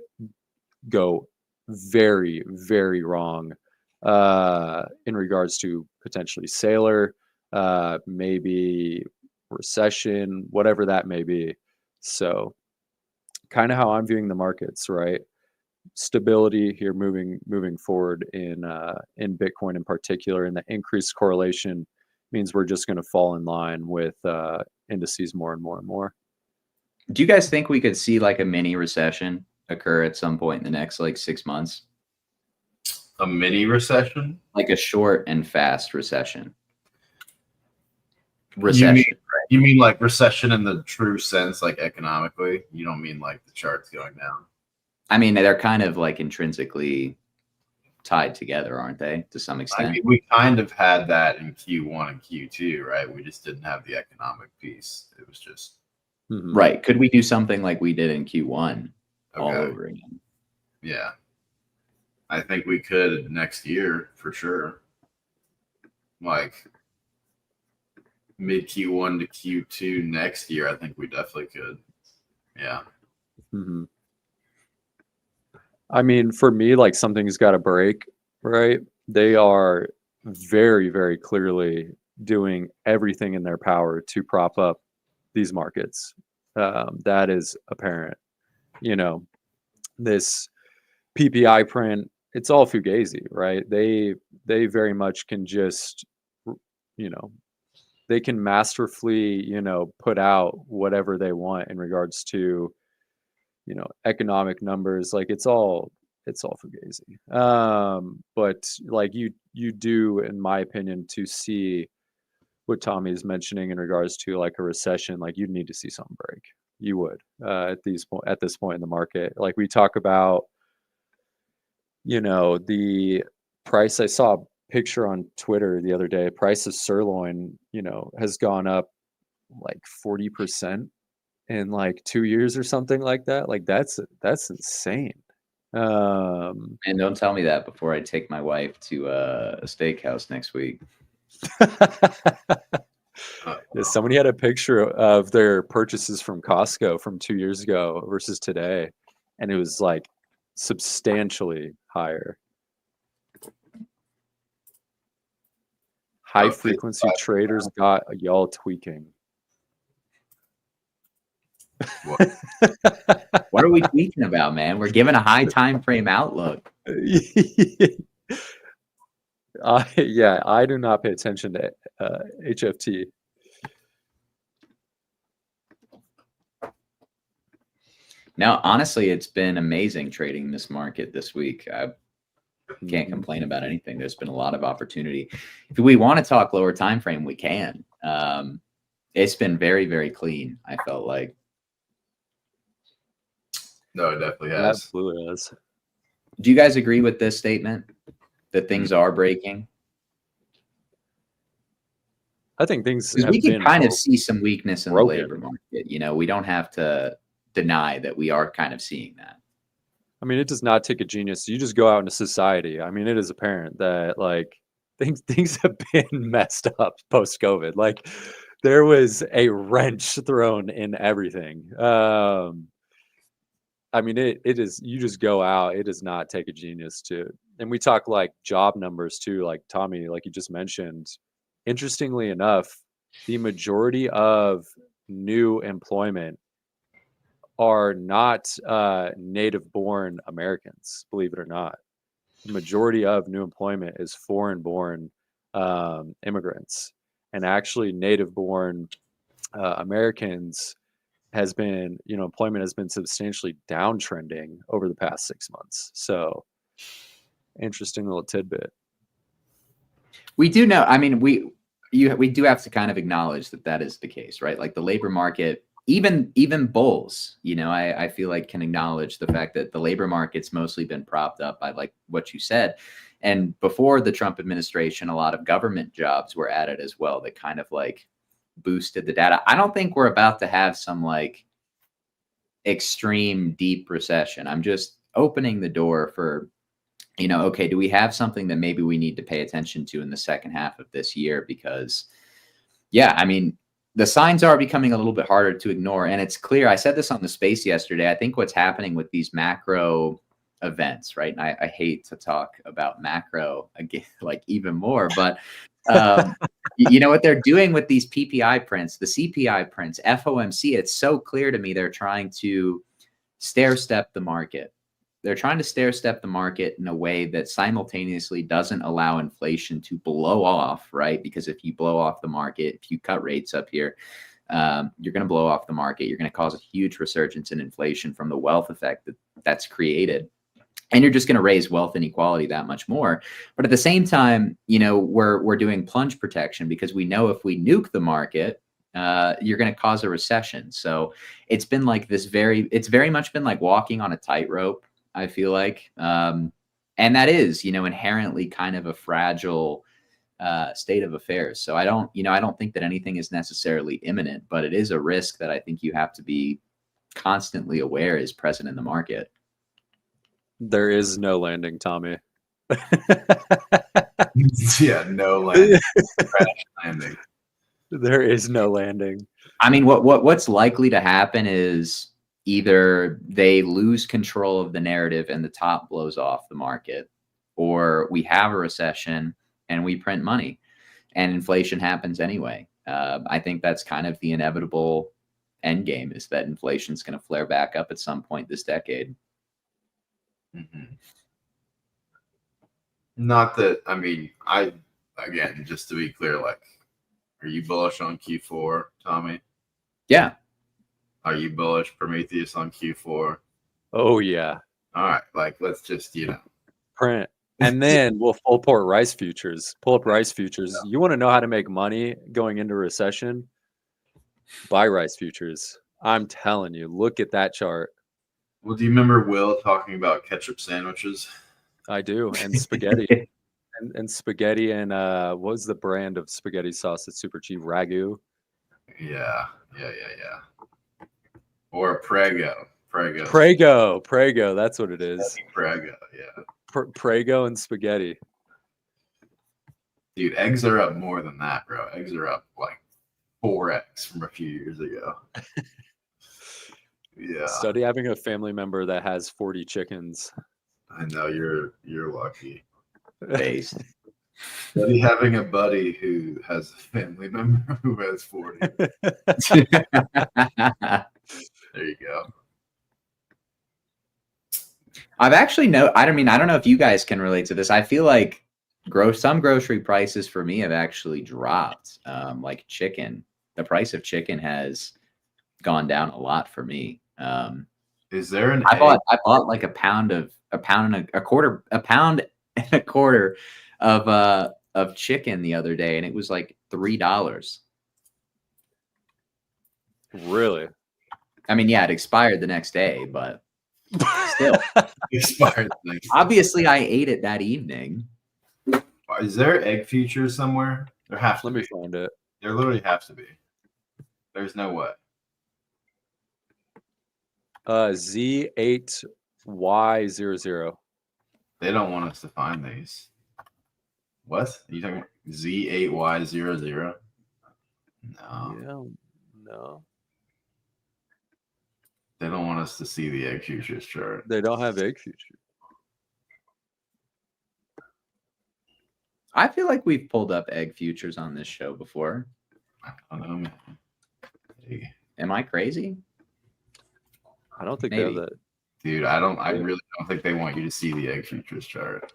go very, very wrong in regards to potentially Sailor, maybe recession, whatever that may be. So kind of how I'm viewing the markets, right? Stability here moving forward in Bitcoin in particular, and the increased correlation means we're just going to fall in line with indices more and more and more. Do you guys think we could see like a mini recession occur at some point in the next like 6 months? A mini recession? Like a short and fast recession? recession. You mean like recession in the true sense, like economically? You don't mean like the charts going down? I mean, they're kind of like intrinsically tied together, aren't they, to some extent? I mean, we kind of had that in Q1 and Q2, right? We just didn't have the economic piece. It was just right. Could we do something like we did in Q1 all over again? Yeah, I think we could next year for sure. Like mid Q1 to Q2 next year, I think we definitely could. Yeah. I mean, for me, like something's got to break, right? They are very, very clearly doing everything in their power to prop up these markets. That is apparent. You know, this PPI print, it's all fugazi, right? They very much can just, you know, they can masterfully, you know, put out whatever they want in regards to, you know, economic numbers. Like it's all fugazi. But like you do, in my opinion, to see what Tommy is mentioning in regards to like a recession, like you'd need to see something break. You would at this point in the market. Like we talk about, you know, the price. I saw a picture on Twitter the other day. Price of sirloin, you know, has gone up like 40% in like 2 years or something like that. Like that's insane. And don't tell me that before I take my wife to a steakhouse next week. Somebody had a picture of their purchases from Costco from 2 years ago versus today, and it was like substantially higher. High frequency traders got y'all tweaking. What are we tweaking about, man? We're giving a high time frame outlook. Yeah, I do not pay attention to HFT. Now, honestly, it's been amazing trading this market this week. I can't complain about anything. There's been a lot of opportunity. If we want to talk lower time frame, we can. It's been very, very clean, I felt like. No, it definitely has. It absolutely has. Do you guys agree with this statement that things are breaking? I think things we can kind of see some weakness in the labor market. You know, we don't have to deny that we are kind of seeing that. I mean, it does not take a genius. You just go out into society. I mean, it is apparent that like things have been messed up post-COVID. Like there was a wrench thrown in everything. I mean, it is, you just go out. It does not take a genius to, and we talk like job numbers too, like Tommy, like you just mentioned. Interestingly enough, the majority of new employment are not native-born Americans, believe it or not. The majority of new employment is foreign-born immigrants, and actually native-born Americans has been, you know, employment has been substantially downtrending over the past 6 months. So, interesting little tidbit. We do know. I mean, we do have to kind of acknowledge that that is the case, right? Like the labor market. Even bulls, you know, I feel like can acknowledge the fact that the labor market's mostly been propped up by like what you said. And before the Trump administration, a lot of government jobs were added as well that kind of like boosted the data. I don't think we're about to have some like extreme deep recession. I'm just opening the door for, you know, okay, do we have something that maybe we need to pay attention to in the second half of this year? Because, yeah, I mean, the signs are becoming a little bit harder to ignore. And it's clear, I said this on the space yesterday, I think what's happening with these macro events, right? And I hate to talk about macro again, like even more, but you know what they're doing with these PPI prints, the CPI prints, FOMC, it's so clear to me they're trying to stair-step the market. They're trying to stair-step the market in a way that simultaneously doesn't allow inflation to blow off, right? Because if you blow off the market, if you cut rates up here, you're going to blow off the market. You're going to cause a huge resurgence in inflation from the wealth effect that's created. and you're just going to raise wealth inequality that much more. But at the same time, we're doing plunge protection because we know if we nuke the market, you're going to cause a recession. So it's been like it's very much been like walking on a tightrope, I feel like. And that is, inherently kind of a fragile state of affairs. So I don't think that anything is necessarily imminent, but it is a risk that I think you have to be constantly aware is present in the market. There is no landing, Tommy. Yeah, no landing. Crash landing. There is no landing. I mean, what's likely to happen is either they lose control of the narrative and the top blows off the market, or we have a recession and we print money and inflation happens anyway. I think that's kind of the inevitable end game, is that inflation is going to flare back up at some point this decade. Mm-hmm. Not that, I mean, again, just to be clear, like, are you bullish on Q4, Tommy? Yeah. Are you bullish, Prometheus, on Q4? Oh, yeah. All right. Like, let's just, print. And then we'll full port rice futures. Pull up rice futures. Yeah. You want to know how to make money going into recession? Buy rice futures. I'm telling you, look at that chart. Well, do you remember Will talking about ketchup sandwiches? I do. And spaghetti. and spaghetti and what was the brand of spaghetti sauce that's super cheap? Ragu. Yeah. Or a Prego. Prego. That's what it is. Prego, yeah. Prego and spaghetti. Dude, eggs are up more than that, bro. Eggs are up like 4x from a few years ago. Yeah. Study having a family member that has 40 chickens. I know, you're lucky. Based. Study having a buddy who has a family member who has 40. There you go. I've actually I don't know if you guys can relate to this. I feel like some grocery prices for me have actually dropped. Like chicken, the price of chicken has gone down a lot for me. Is there an? I bought like a pound and a quarter of chicken the other day, and it was like $3. Really? I mean, yeah, it expired the next day, but still expired. Obviously, I ate it that evening. Is there egg futures somewhere? There have to. Let me find it. There literally has to be. There's no way. Z8Y00. They don't want us to find these. What? Are you talking about Z8Y00? No. Yeah, no. They don't want us to see the egg futures chart. They don't have egg futures. I feel like we've pulled up egg futures on this show before. I don't know, man. Am I crazy? I don't think Maybe. they have that. Dude, I really don't think they want you to see the egg futures chart.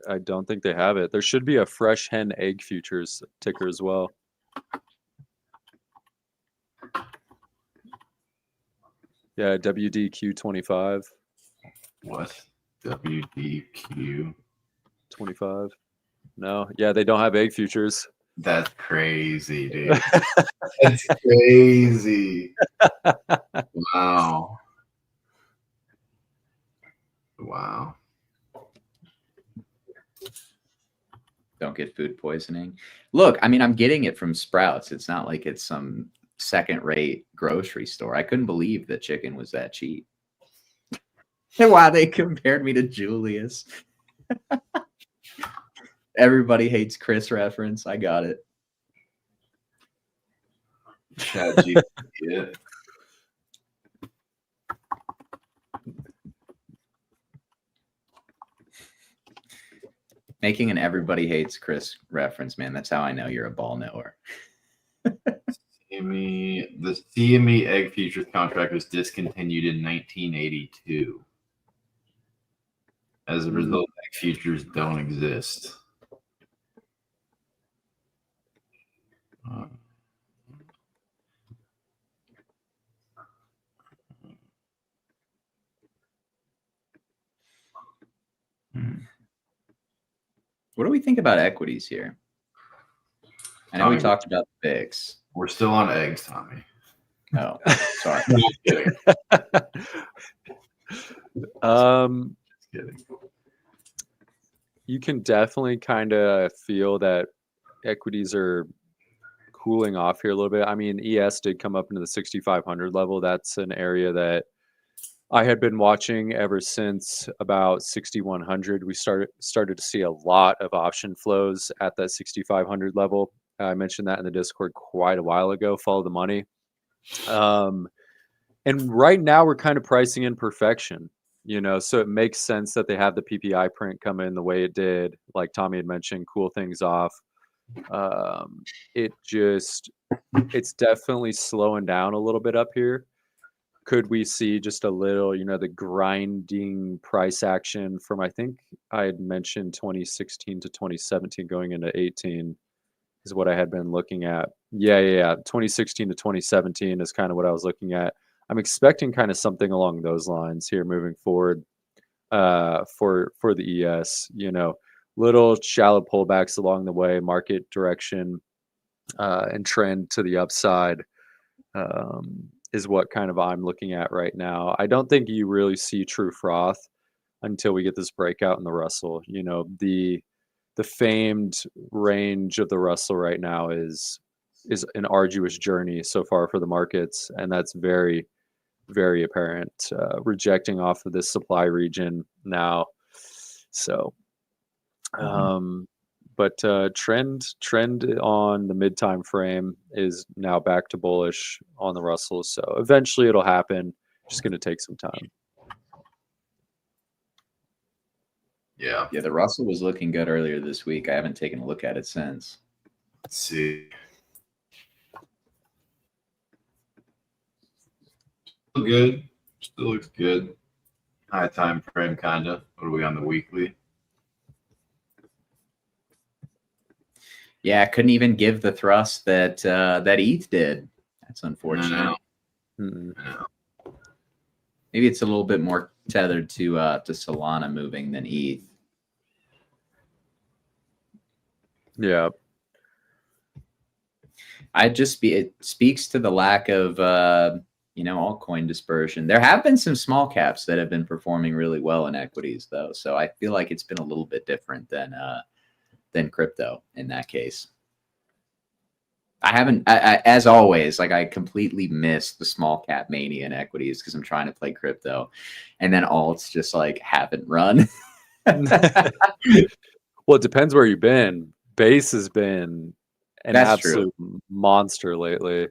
I don't think they have it. There should be a fresh hen egg futures ticker as well. Yeah, WDQ25. What? WDQ 25. No, yeah, they don't have egg futures. That's crazy, dude. That's crazy. Wow. Don't get food poisoning. Look, I mean, I'm getting it from Sprouts. It's not like it's some second-rate grocery store. I couldn't believe that chicken was that cheap. Wow, they compared me to Julius. Everybody hates Chris reference. I got it. Yeah. Making an everybody hates Chris reference, man. That's how I know you're a ball knower. The CME egg futures contract was discontinued in 1982. As a result, egg futures don't exist. What do we think about equities here? I know we talked about the VIX. We're still on eggs, Tommy. Oh, sorry. Just kidding. Just kidding. You can definitely kind of feel that equities are cooling off here a little bit. I mean, ES did come up into the 6,500 level. That's an area that I had been watching ever since about 6,100. We started to see a lot of option flows at that 6,500 level. I mentioned that in the Discord quite a while ago. Follow the money. And right now we're kind of pricing in perfection, you know, so it makes sense that they have the PPI print come in the way it did. Like Tommy had mentioned, cool things off. It's definitely slowing down a little bit up here. Could we see just a little, you know, the grinding price action from, I think I had mentioned 2016 to 2017 going into 18 is what I had been looking at. Yeah. 2016 to 2017 is kind of what I was looking at. I'm expecting kind of something along those lines here moving forward for the ES, you know, little shallow pullbacks along the way, market direction and trend to the upside is what kind of I'm looking at right now. I don't think you really see true froth until we get this breakout in the Russell. You know, the famed range of the Russell right now is an arduous journey so far for the markets, and that's very, very apparent. Rejecting off of this supply region now, so. But trend on the mid time frame is now back to bullish on the Russell. So eventually it'll happen. Just going to take some time. Yeah. Yeah, the Russell was looking good earlier this week. I haven't taken a look at it since. Let's see. Still good. Still looks good. High time frame, kind of. What are we on the weekly? Yeah, I couldn't even give the thrust that that ETH did. That's unfortunate. No. Maybe it's a little bit more tethered to Solana moving than ETH. Yeah. It speaks to the lack of you know, altcoin dispersion. There have been some small caps that have been performing really well in equities though. So I feel like it's been a little bit different than crypto in that case. I haven't, as always, like I completely missed the small cap mania in equities because I'm trying to play crypto, and then alts just like haven't run. Well, it depends where you've been. Base has been an absolute monster lately.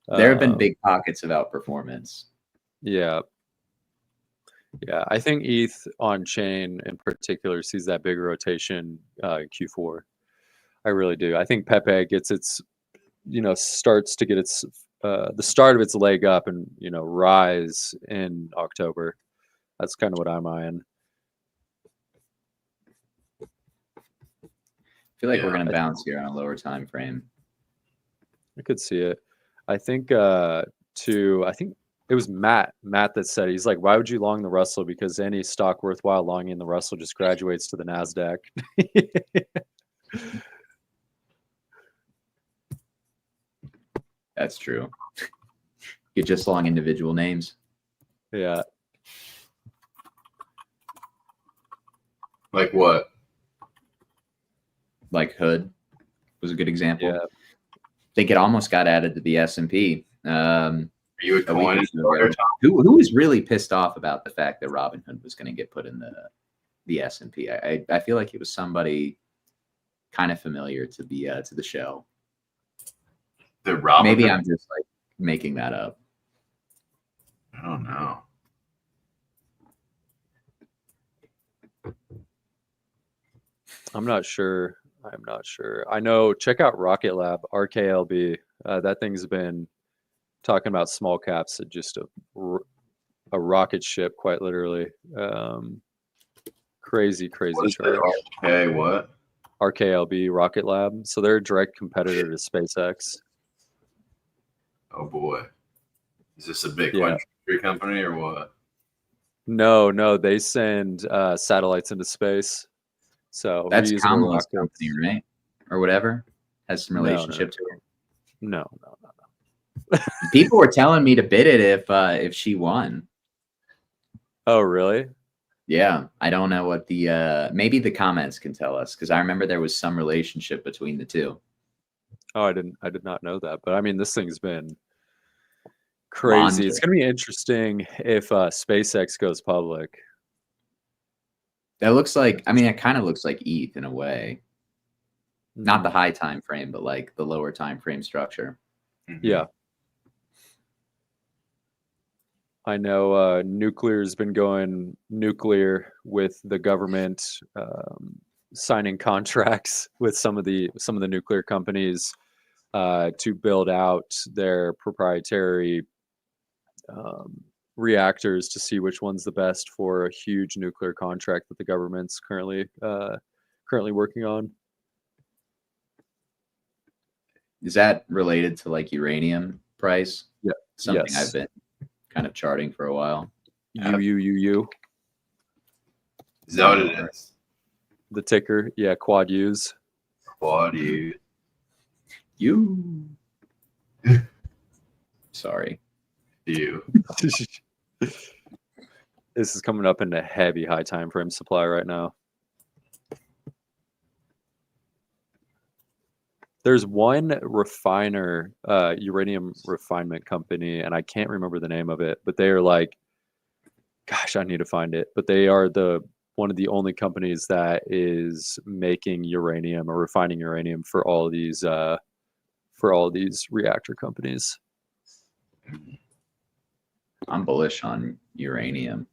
There have been big pockets of outperformance. Yeah. I think ETH on chain in particular sees that big rotation in Q4. I really do. I think Pepe gets its, you know, starts to get its the start of its leg up and, you know, rise in October. That's kind of what I'm eyeing. I feel like we're going to bounce here on a lower time frame. I could see it. I think I think it was Matt that said, he's like, why would you long the Russell? Because any stock worthwhile longing the Russell just graduates to the NASDAQ. That's true. You just long individual names. Yeah. Like what? Like Hood was a good example. Yeah. I think it almost got added to the S&P. Are you a coin? Who was really pissed off about the fact that Robinhood was going to get put in the S&P? I feel like it was somebody kind of familiar to the show. The Robinhood? Maybe I'm just like making that up. I don't know. I'm not sure. I know. Check out Rocket Lab, RKLB. That thing's been talking about small caps at just a rocket ship, quite literally. Crazy chart. Okay, what? RKLB, Rocket Lab. So they're a direct competitor to SpaceX. Oh boy, is this a Bitcoin treasury company or what? No, they send satellites into space. So That's reusable Kamala's rockets. company, right? Or whatever. Has some No, relationship to it. No. People were telling me to bid it if she won. Oh, really? Yeah, I don't know what the maybe the comments can tell us, because I remember there was some relationship between the two. Oh, I did not know that. But I mean, this thing's been crazy. It's going to be interesting if SpaceX goes public. That looks like, I mean, it kind of looks like ETH in a way. Not the Mhm. high time frame, but like the lower time frame structure. Yeah. I know nuclear's been going nuclear with the government signing contracts with some of the nuclear companies to build out their proprietary reactors to see which one's the best for a huge nuclear contract that the government's currently working on. Is that related to like uranium price? Yeah. Something Yes. I've been kind of charting for a while. U. Is that what it is? The ticker, yeah, quad U's. Quad U. You. Sorry. You. This is coming up into heavy high time frame supply right now. There's one refiner, uranium refinement company, and I can't remember the name of it, but they are like, gosh, I need to find it. But they are one of the only companies that is making uranium or refining uranium for all these reactor companies. I'm bullish on uranium.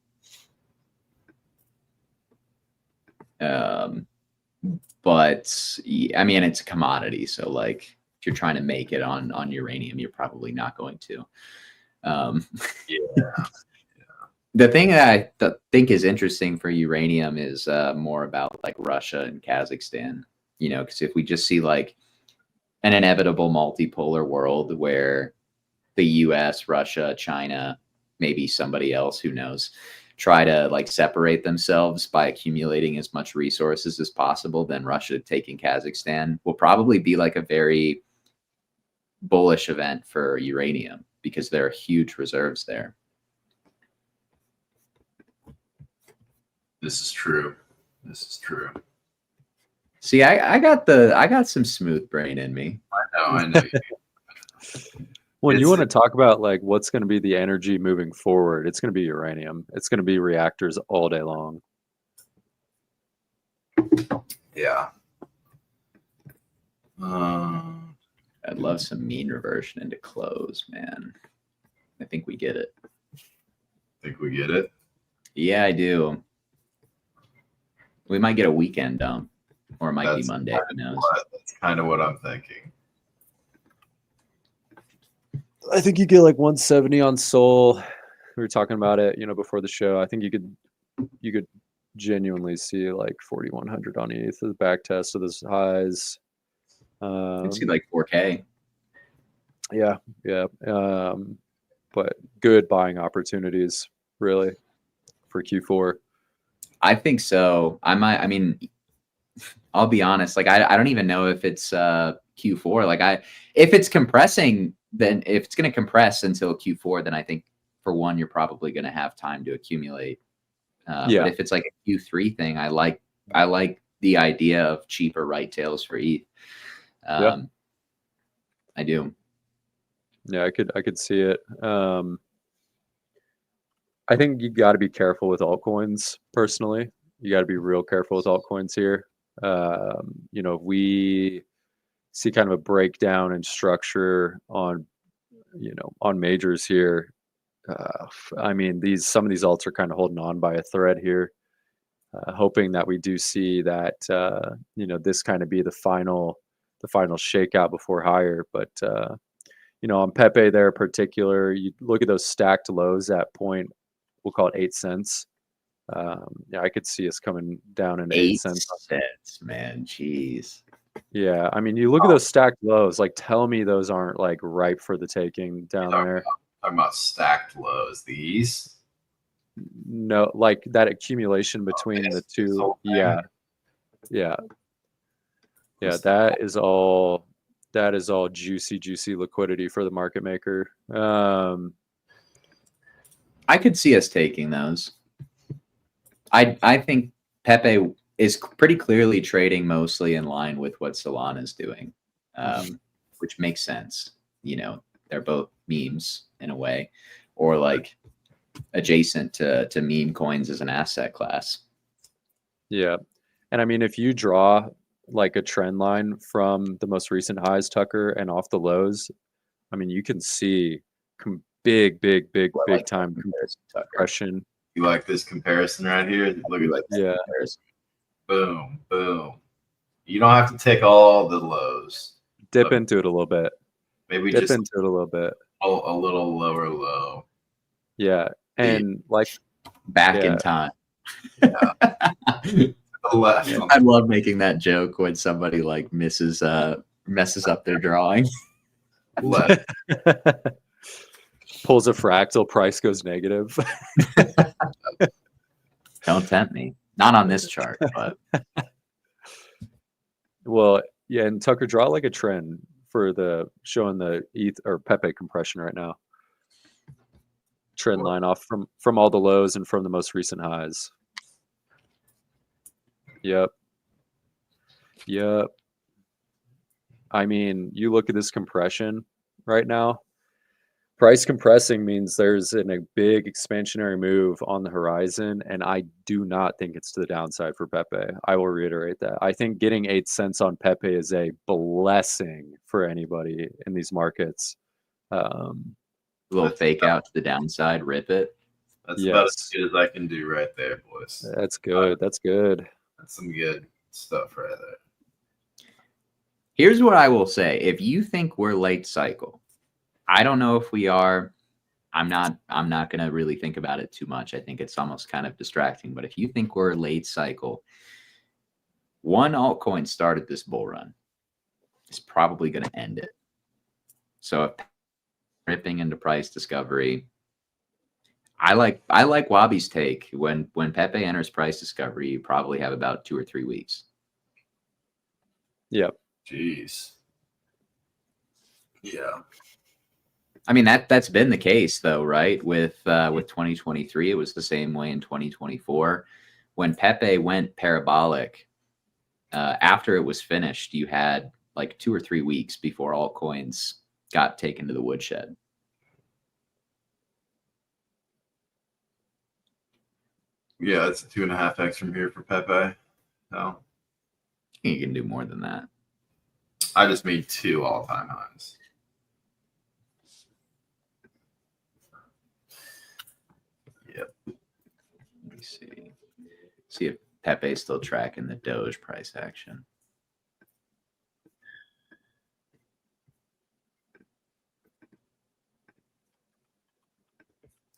But I mean, it's a commodity, so like if you're trying to make it on uranium, you're probably not going to. Yeah. The thing that I think is interesting for uranium is more about like Russia and Kazakhstan, you know, because if we just see like an inevitable multipolar world where the US, Russia, China, maybe somebody else, who knows, try to like separate themselves by accumulating as much resources as possible, then Russia taking Kazakhstan will probably be like a very bullish event for uranium because there are huge reserves there. This is true. See, I got some smooth brain in me. I know. When you want to talk about like what's going to be the energy moving forward, it's going to be uranium. It's going to be reactors all day long. Yeah. I'd love some mean reversion into close, man. I think we get it. Think we get it? Yeah, I do. We might get a weekend dump, or it might be Monday. Who knows? That's kind of what I'm thinking. I think you get like 170 on Sol. We were talking about it, you know, before the show. I think you could genuinely see like 4,100 on ETH as a back test of those highs. I'd see like 4K. Yeah. But good buying opportunities, really, for Q4. I think so. I mean, I'll be honest. Like, I don't even know if it's Q4. Like, if it's compressing, then if it's going to compress until Q4, then I think for one, you're probably going to have time to accumulate. But if it's like a Q3 thing, I like the idea of cheaper right tails for ETH. I do. Yeah, I could see it. I think you got to be careful with altcoins. Personally, you got to be real careful with altcoins here. You know, we see kind of a breakdown in structure on majors here. I mean, some of these alts are kind of holding on by a thread here, hoping that we do see that this kind of be the final shakeout before higher. But on Pepe there in particular, you look at those stacked lows at point, we'll call it 8 cents. I could see us coming down in 8 cents. 8 cents, man. Jeez. Yeah, I mean, you look at those stacked lows. Like, tell me those aren't like ripe for the taking down there. Talking about stacked lows, these. No, like that accumulation between the two. Yeah, Yeah. Yeah, that is all juicy liquidity for the market maker. I could see us taking those. I think Pepe is pretty clearly trading mostly in line with what Solana is doing, which makes sense. You know, they're both memes in a way, or like adjacent to meme coins as an asset class. Yeah. And I mean, if you draw like a trend line from the most recent highs, Tucker, and off the lows, I mean, you can see big time compression. You like this comparison right here? Look at that. Yeah. Comparison. Boom, boom. You don't have to take all the lows. Dip into it a little bit. Maybe dip just into it a little bit. A little lower low. Yeah. And like back in time. Yeah. Left. Yeah. I love making that joke when somebody like messes up their drawing. Left. Pulls a fractal, price goes negative. Don't tempt me. Not on this chart, but well, yeah, and Tucker, draw like a trend for the showing the ETH or Pepe compression right now. Trend line off from all the lows and from the most recent highs. Yep. I mean, you look at this compression right now. Price compressing means there's a big expansionary move on the horizon, and I do not think it's to the downside for Pepe. I will reiterate that. I think getting 8 cents on Pepe is a blessing for anybody in these markets. A little fake out to the downside, rip it. That's about as good as I can do right there, boys. That's good. That's good. That's some good stuff right there. Here's what I will say. If you think we're late cycle, I don't know if we are. I'm not going to really think about it too much. I think it's almost kind of distracting. But if you think we're late cycle, one altcoin started this bull run. It's probably going to end it. So if ripping into price discovery, I like Wabi's take. When Pepe enters price discovery, you probably have about 2 or 3 weeks. Yep. Jeez. Yeah. I mean, that's been the case though, right? With 2023, it was the same way in 2024. When Pepe went parabolic, after it was finished, you had like 2 or 3 weeks before altcoins got taken to the woodshed. Yeah, it's a 2.5x from here for Pepe. No, You can do more than that. I just made 2 all-time highs. Yep. Let me see if Pepe's still tracking the Doge price action.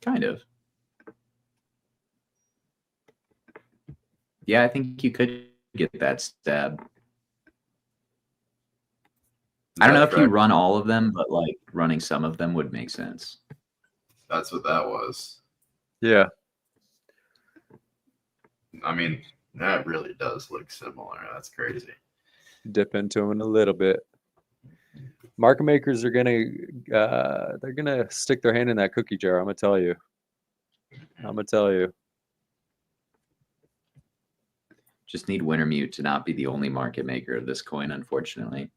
Kind of. Yeah, I think you could get that stab. I don't know if you run all of them, but like running some of them would make sense. That's what that was. Yeah. I mean, that really does look similar. That's crazy. Dip into them in a little bit. Market makers are they're gonna stick their hand in that cookie jar. I'm gonna tell you. Just need Wintermute to not be the only market maker of this coin, unfortunately.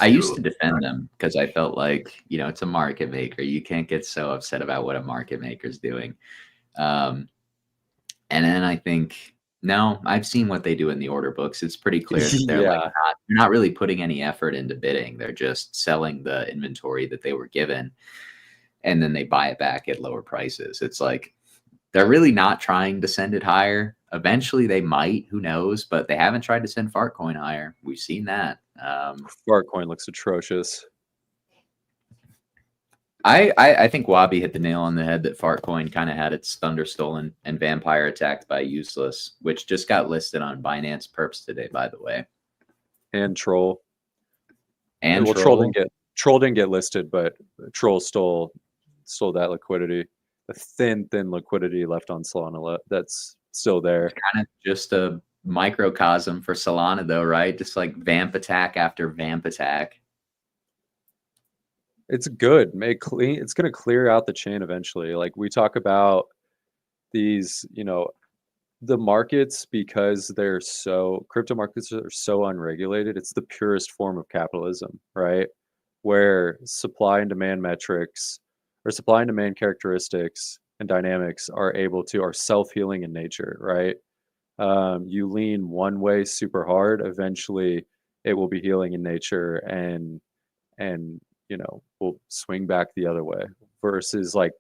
I used to defend them because I felt like, you know, it's a market maker. You can't get so upset about what a market maker is doing. And then I think, no, I've seen what they do in the order books. It's pretty clear that they're not really putting any effort into bidding. They're just selling the inventory that they were given, and then they buy it back at lower prices. It's like they're really not trying to send it higher. Eventually they might, who knows, but they haven't tried to send Fartcoin higher. We've seen that. Fartcoin looks atrocious. I think Wabi hit the nail on the head that Fartcoin kind of had its thunder stolen and vampire attacked by Useless, which just got listed on Binance Perps today, by the way. And Troll. And well, Troll didn't get listed, but Troll stole that liquidity. a thin liquidity left on Solana that's still there. It's kind of just a microcosm for Solana, though, right? Just like vamp attack after vamp attack. It's good. It's going to clear out the chain eventually. Like we talk about these, the markets, because crypto markets are so unregulated. It's the purest form of capitalism, right? Where supply and demand metrics or supply and demand characteristics and dynamics are self-healing in nature, right? You lean one way super hard, eventually it will be healing in nature and will swing back the other way, versus like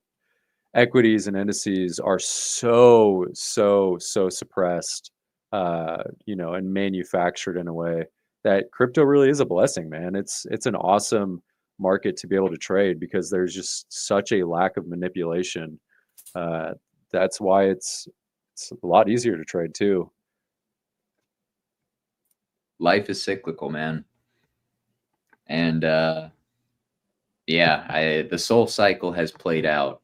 equities and indices are so suppressed, and manufactured in a way that crypto really is a blessing, man. It's an awesome market to be able to trade because there's just such a lack of manipulation. That's why it's a lot easier to trade too. Life is cyclical, man. And the soul cycle has played out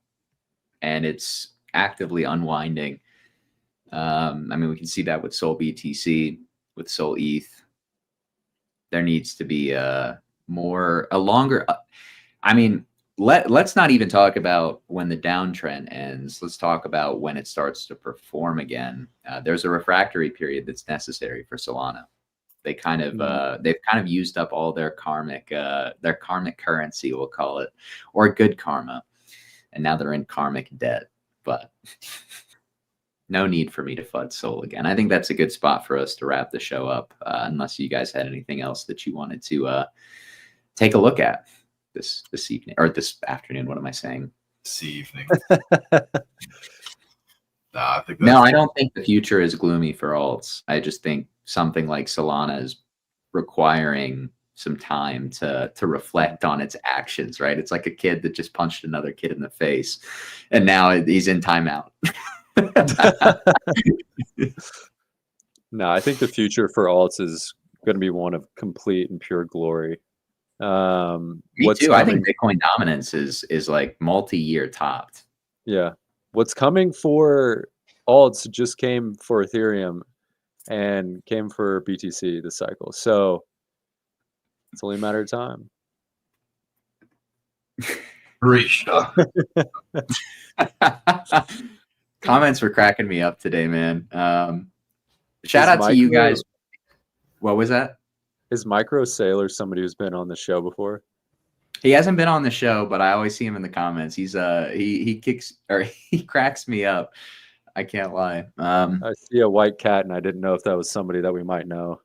and it's actively unwinding. We can see that with Sol BTC, with Sol ETH. There needs to be let's not even talk about when the downtrend ends. Let's talk about when it starts to perform again. There's a refractory period that's necessary for Solana. They've kind of used up all their karmic currency, we'll call it, or good karma, and now they're in karmic debt. But no need for me to FUD Sol again. I think that's a good spot for us to wrap the show up, unless you guys had anything else that you wanted to take a look at this evening, or this afternoon. What am I saying? This evening. I don't think the future is gloomy for alts. I just think something like Solana is requiring some time to reflect on its actions, right? It's like a kid that just punched another kid in the face and now he's in timeout. No, I think the future for alts is going to be one of complete and pure glory. Me too. I think Bitcoin dominance is like multi-year topped. Yeah. What's coming for alts just came for Ethereum and came for BTC this cycle. So it's only a matter of time. Comments were cracking me up today, man. Shout out to you guys. What was that? Is Micro Sailor somebody who's been on the show before? He hasn't been on the show, but I always see him in the comments. He's he cracks me up. I can't lie. I see a white cat, and I didn't know if that was somebody that we might know.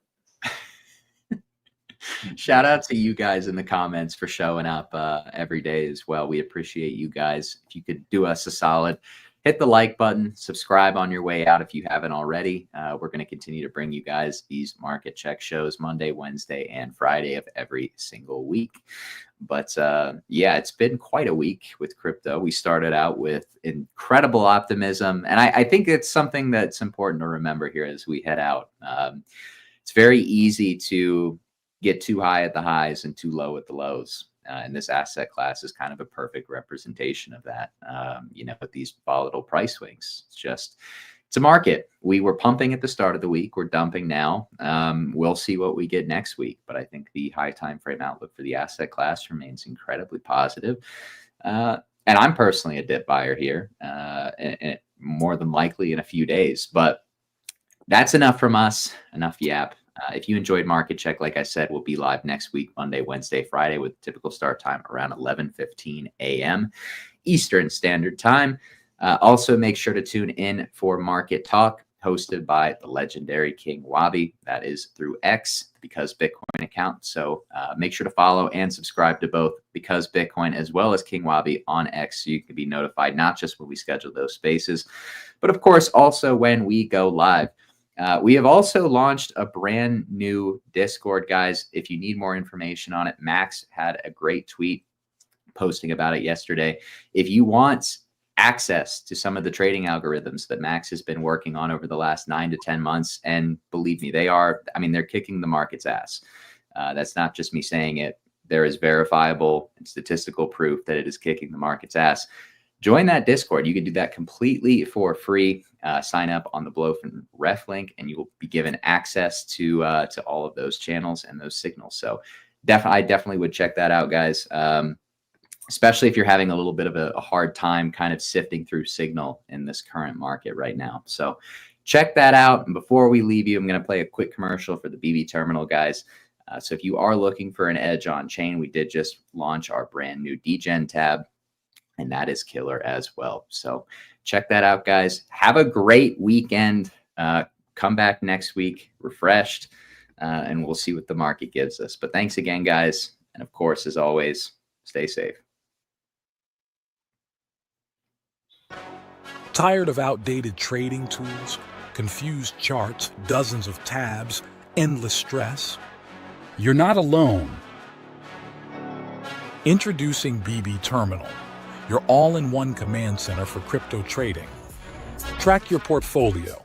Shout out to you guys in the comments for showing up every day as well. We appreciate you guys. If you could do us a solid, hit the like button, subscribe on your way out if you haven't already. We're going to continue to bring you guys these market check shows Monday, Wednesday, and Friday of every single week. But it's been quite a week with crypto. We started out with incredible optimism. And I think it's something that's important to remember here as we head out. It's very easy to get too high at the highs and too low at the lows. And this asset class is kind of a perfect representation of that, with these volatile price swings. It's a market. We were pumping at the start of the week. We're dumping now. We'll see what we get next week. But I think the high time frame outlook for the asset class remains incredibly positive. And I'm personally a dip buyer here, and more than likely in a few days. But that's enough from us. Enough yap. If you enjoyed Market Check, like I said, we'll be live next week, Monday, Wednesday, Friday, with typical start time around 11:15 a.m. Eastern Standard Time. Also, make sure to tune in for Market Talk, hosted by the legendary King Wabi. That is through X, Because Bitcoin account. So make sure to follow and subscribe to both Because Bitcoin as well as King Wabi on X, so you can be notified not just when we schedule those spaces, but of course also when we go live. We have also launched a brand new Discord, guys. If you need more information on it, Max had a great tweet posting about it yesterday. If you want access to some of the trading algorithms that Max has been working on over the last 9 to 10 months, and believe me, they're kicking the market's ass. That's not just me saying it. There is verifiable and statistical proof that it is kicking the market's ass. join that Discord. You can do that completely for free. Sign up on the below ref link, and you will be given access to all of those channels and those signals. So I definitely would check that out, guys. Especially if you're having a little bit of a hard time kind of sifting through signal in this current market right now. So check that out. And before we leave you, I'm going to play a quick commercial for the BB terminal, guys. So if you are looking for an edge on chain, we did just launch our brand new DGen tab, and that is killer as well. So check that out, guys. Have a great weekend. Come back next week refreshed, and we'll see what the market gives us. But thanks again, guys. And of course, as always, stay safe. Tired of outdated trading tools, confused charts, dozens of tabs, endless stress? You're not alone. Introducing BB Terminal, your all-in-one command center for crypto trading. Track your portfolio,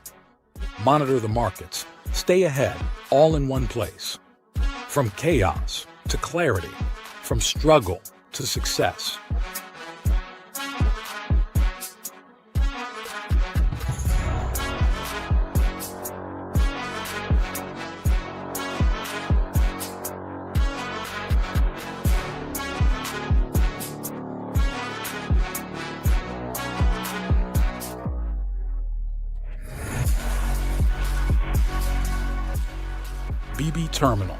monitor the markets, stay ahead, all in one place. From chaos to clarity, from struggle to success. BB Terminal.